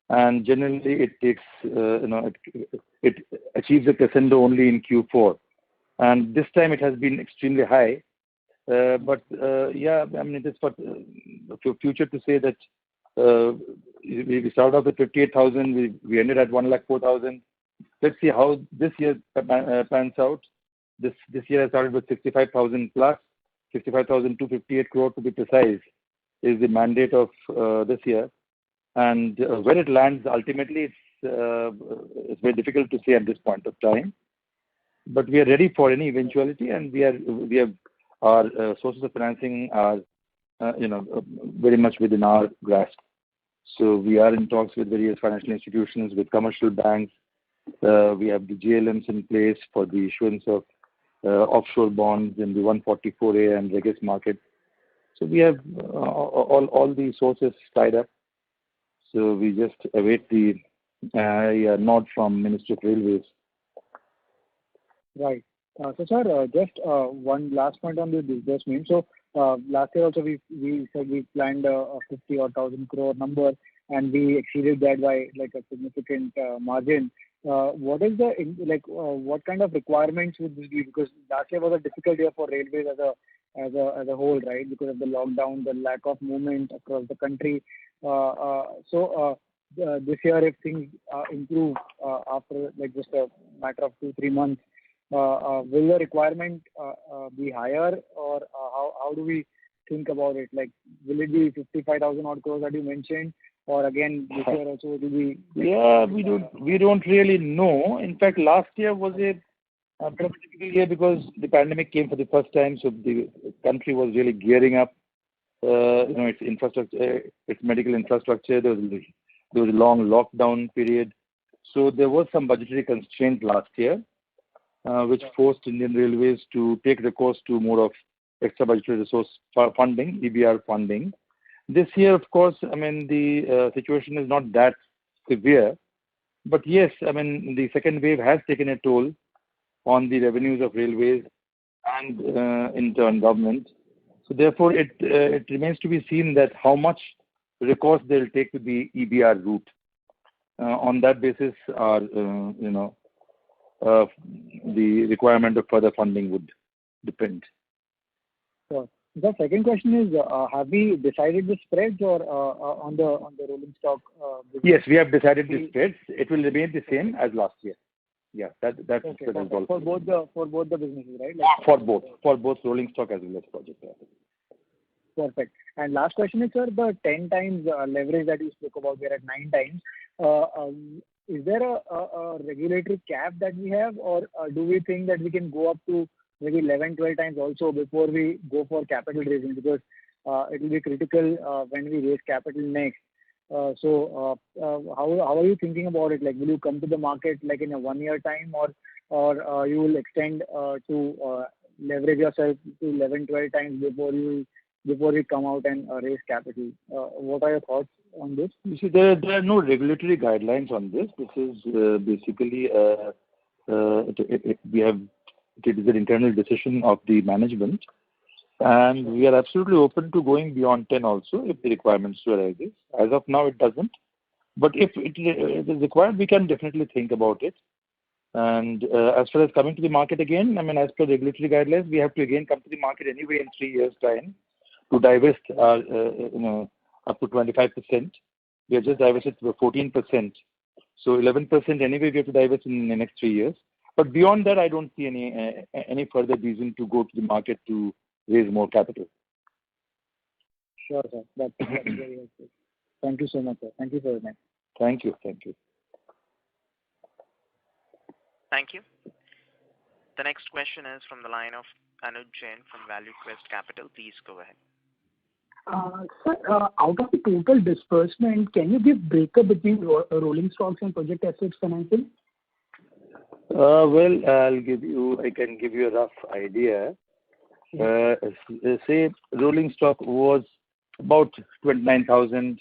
and generally it takes it achieves a crescendo only in Q4, and this time it has been extremely high. But it is for future to say that we started off with 58,000, we ended at 104,000. Let's see how this year pans out. This year I started with 65,000 plus. 65,258 crore to be precise is the mandate of this year, and where it lands ultimately, it's very difficult to say at this point of time. But we are ready for any eventuality, and we have our sources of financing are very much within our grasp. So we are in talks with various financial institutions, with commercial banks. We have the GLMs in place for the issuance of offshore bonds in the 144A and Reg S market. So we have all the sources tied up. So we just await the nod from Ministry of Railways. Right. So, sir, just one last point on the disbursement. So, last year also we said we planned a 50 or 1,000 crore number, and we exceeded that by like a significant margin. What is the what kind of requirements would this be? Because last year was a difficult year for railways as a whole, right? Because of the lockdown, the lack of movement across the country. This year, if things improve after like just a matter of 2-3 months, will the requirement be higher, or how do we think about it? Like, will it be 55,000 odd crores that you mentioned, or again this year also it will be? We don't really know. In fact, last year was a difficult year because the pandemic came for the first time, so the country was really gearing up. Its infrastructure, its medical infrastructure. There was a long lockdown period, so there was some budgetary constraint last year, which forced Indian Railways to take recourse to more of extra budgetary resource funding, EBR funding. This year, of course, the situation is not that severe, but yes, the second wave has taken a toll on the revenues of railways and in turn government. So therefore, it remains to be seen that how much recourse they'll take to the EBR route. On that basis, the requirement of further funding would depend. Sure. The second question is, have we decided the spreads or on the rolling stock? Yes, we have decided the spreads. It will remain the same as last year. Yeah, that's okay, for both the businesses, right? For both rolling stock as well as project. Perfect. And last question is, sir, the 10 times leverage that you spoke about, we're at 9 times. Is there a regulatory cap that we have, or do we think that we can go up to maybe 11-12 times also before we go for capital raising? Because it will be critical when we raise capital next. So how are you thinking about it? Like, will you come to the market like in a 1 year time, or you will extend to leverage yourself to 11-12 times before we come out and raise capital? What are your thoughts on this? You see, there are no regulatory guidelines on this. This is basically it is an internal decision of the management, and we are absolutely open to going beyond 10 also if the requirements arise. As of now, it doesn't. But if it is required, we can definitely think about it. And as far as coming to the market again, as per regulatory guidelines, we have to again come to the market anyway in 3 years' time to divest up to 25%. We have just divested to 14%. So 11% anyway we have to divest in the next 3 years. But beyond that, I don't see any further reason to go to the market to raise more capital. Sure, sir. That's very helpful. Thank you so much, sir. Thank you for your time. Thank you. Thank you. The next question is from the line of Anuj Jain from Value Quest Capital. Please go ahead. Sir, out of the total disbursement, can you give breakup between rolling stocks and project assets financing? Well, I can give you a rough idea. Say rolling stock was about 29,000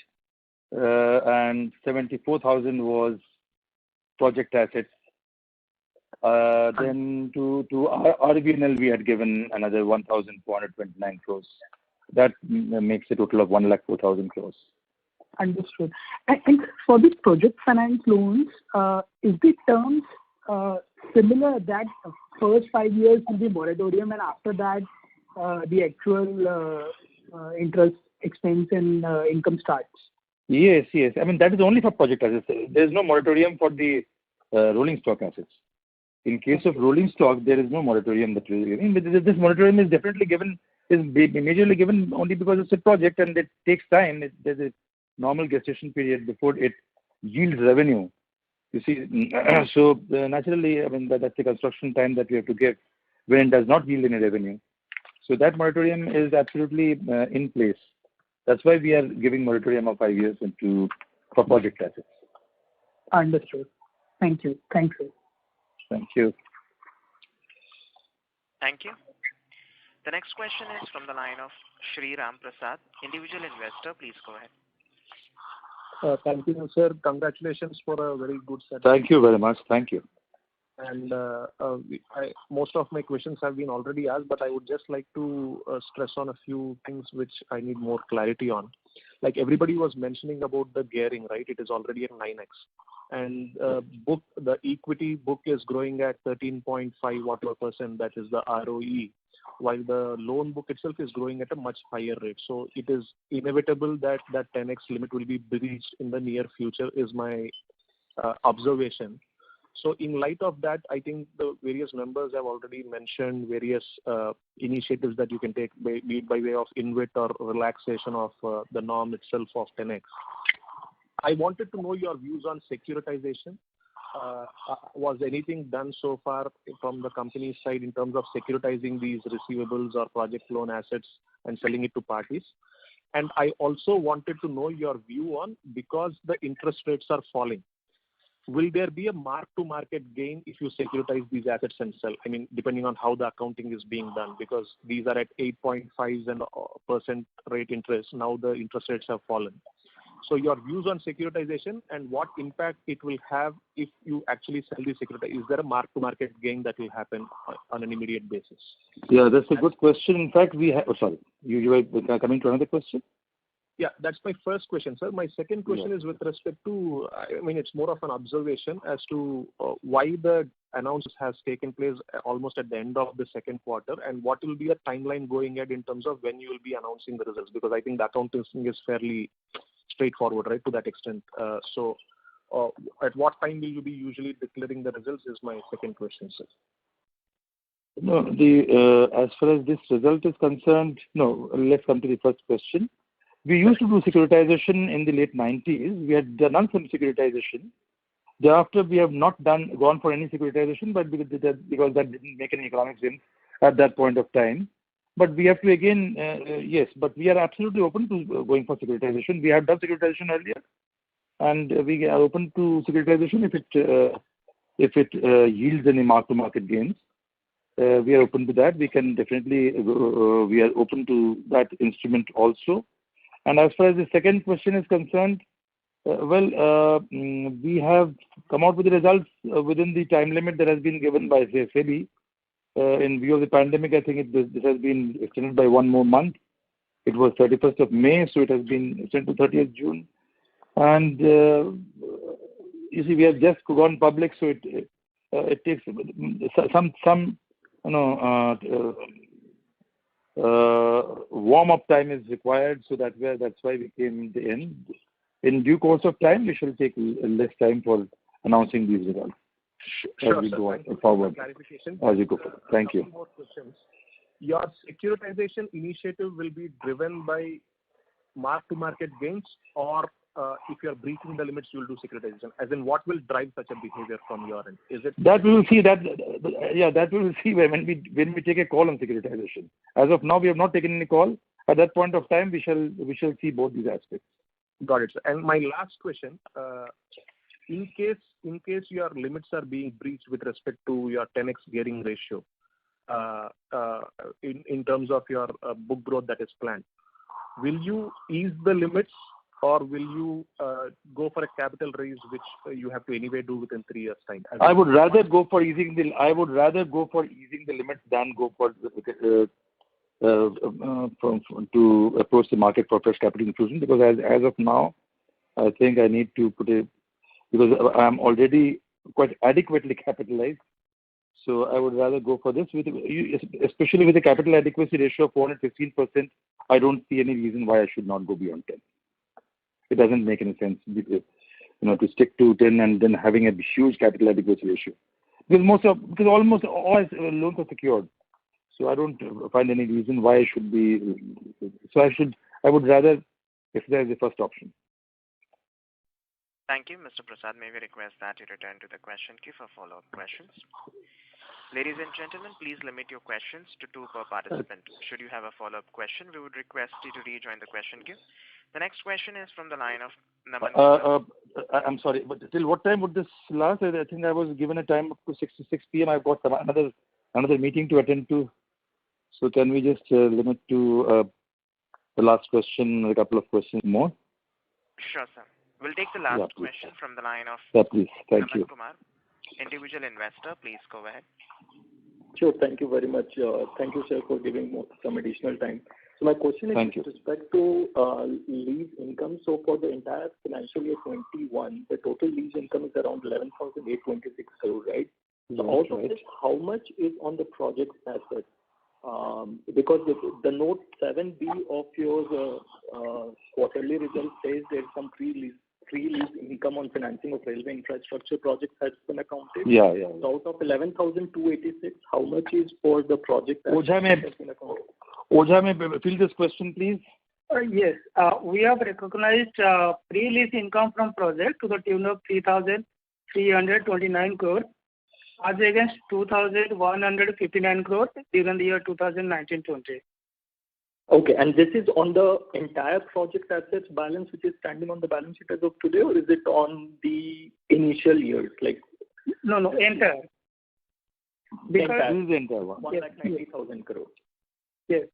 and 74,000 was project assets. Then to RBNL we had given another 1,429 crores. That makes a total of 1,04,000 crores. Understood. And for the project finance loans, is the terms similar that first 5 years will be moratorium, and after that the actual interest expense and income starts? Yes. That is only for project assets. There is no moratorium for the rolling stock assets. In case of rolling stock, there is no moratorium that we are giving. This moratorium is definitely given, is majorly given only because it's a project and it takes time. There's a normal gestation period before it yields revenue. You see, so naturally, that's the construction time that we have to give when it does not yield any revenue. So that moratorium is absolutely in place. That's why we are giving moratorium of 5 years for project assets. Understood. Thank you. Thanks, sir. Thank you. Thank you. The next question is from the line of Shri Ram Prasad, individual investor. Please go ahead. Thank you, sir. Congratulations for a very good set. Thank you very much. Thank you. And most of my questions have been already asked, but I would just like to stress on a few things which I need more clarity on. Like everybody was mentioning about the gearing, right? It is already at 9x. And the equity book is growing at 13.5 whatever percent, that is the ROE, while the loan book itself is growing at a much higher rate. So it is inevitable that that 10x limit will be breached in the near future is my observation. So in light of that, I think the various members have already mentioned various initiatives that you can take, be it by way of InvIT or relaxation of the norm itself of 10x. I wanted to know your views on securitization. Was anything done so far from the company's side in terms of securitizing these receivables or project loan assets and selling it to parties? And I also wanted to know your view on, because the interest rates are falling, will there be a mark-to-market gain if you securitize these assets and sell? I mean, depending on how the accounting is being done, because these are at 8.5% rate interest. Now the interest rates have fallen. So your views on securitization and what impact it will have if you actually sell the security. Is there a mark-to-market gain that will happen on an immediate basis? Yeah, that's a good question. In fact, we have... Oh, sorry. You were coming to another question? Yeah, that's my first question, sir. My second question is with respect to, I mean, it's more of an observation as to why the announcement has taken place almost at the end of the second quarter, and what will be a timeline going ahead in terms of when you will be announcing the results, because I think the accounting is fairly straightforward, right, to that extent. So at what time will you be usually declaring the results is my second question, sir. No, as far as this result is concerned, no, let's come to the first question. We used to do securitization in the late 90s. We had done some securitization. Thereafter, we have not gone for any securitization, but because that didn't make any economic sense at that point of time. But we have to again, yes, but we are absolutely open to going for securitization. We have done securitization earlier, and we are open to securitization if it yields any mark-to-market gains. We are open to that. We can definitely, we are open to that instrument also. And as far as the second question is concerned, we have come out with the results within the time limit that has been given by SEBI. In view of the pandemic, I think this has been extended by one more month. It was 31st of May, so it has been extended to 30th June. And you see, we have just gone public, so it takes some warm-up time is required, so that's why we came in the end. In due course of time, we shall take less time for announcing these results. Sure, as we sir. go Thank you forward. for clarification. As you go forward. Thank you. More questions. Your securitization initiative will be driven by mark-to-market gains, or if you are breaching the limits, you will do securitization. As in, what will drive such a behavior from your end? Is it that we will see? That we will see when we take a call on securitization. As of now, we have not taken any call. At that point of time, we shall see both these aspects. Got it, sir. And my last question, in case your limits are being breached with respect to your 10x gearing ratio, in terms of your book growth that is planned, will you ease the limits, or will you go for a capital raise, which you have to anyway do within 3 years' time? I would rather go for easing the limits than go for to approach the market for fresh capital infusion, because as of now, I think I need to because I am already quite adequately capitalized. So I would rather go for this, especially with a capital adequacy ratio of 415%. I don't see any reason why I should not go beyond 10. It doesn't make any sense, to stick to 10 and then having a huge capital adequacy ratio. Because almost all loans are secured. So I don't find any reason why I should be. So I would rather exercise the first option. Thank you, Mr. Prasad. May we request that you return to the question queue for follow-up questions? Ladies and gentlemen, please limit your questions to two per participant. Should you have a follow-up question, we would request you to rejoin the question queue. The next question is from the line of Naman. I'm sorry, but till what time would this last? I think I was given a time up to 6 p.m. I've got another meeting to attend to. So can we just limit to the last question, a couple of questions more? Sure, sir. We'll take the last question from the line of please. Thank Naman you. Kumar, individual investor. Please go ahead. Sure. Thank you very much. Thank you, sir, for giving some additional time. So my question is with respect to lease income. So for the entire financial year 21, the total lease income is around 11,826 crore, right? So out of this, how much is on the project assets? Because the note 7B of your quarterly result says there's some free lease income on financing of railway infrastructure projects has been accounted. So out of 11,286, how much is for the project Ojha may fill this question, please. Yes. We have recognized pre-lease income from project to the tune of 3,329 crore as against 2,159 crore during the year 2019-20. Okay, and this is on the entire project assets balance which is standing on the balance sheet as of today, or is it on the initial years? Like No, entire. Because this is the entire one. 1,90,000 crore. Yes.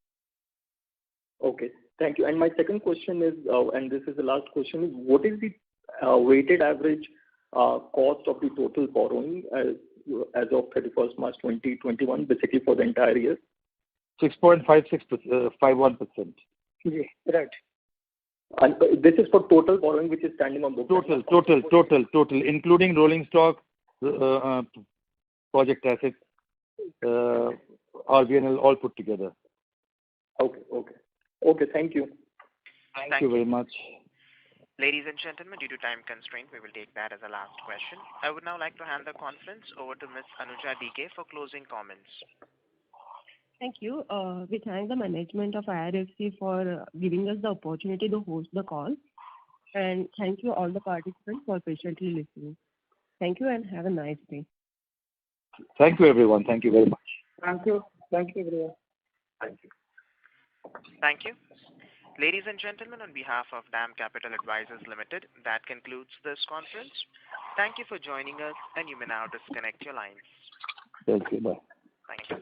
Okay, thank you. And my second question is, and this is the last question, is what is the weighted average cost of the total borrowing as of 31st March 2021, basically for the entire year? 6.51%. Yes, right. And this is for total borrowing which is standing on book. Total, including rolling stock, project assets, RBNL, all put together. Okay, thank you. Thank you very much. Ladies and gentlemen, due to time constraint, we will take that as a last question. I would now like to hand the conference over to Ms. Anuja DK for closing comments. Thank you. We thank the management of IRFC for giving us the opportunity to host the call. And thank you all the participants for patiently listening. Thank you and have a nice day. Thank you, everyone. Thank you very much. Thank you. Thank you, everyone. Thank you. Thank you. Ladies and gentlemen, on behalf of DAM Capital Advisors Limited, that concludes this conference. Thank you for joining us, and you may now disconnect your lines. Thank you. Bye. Thank you.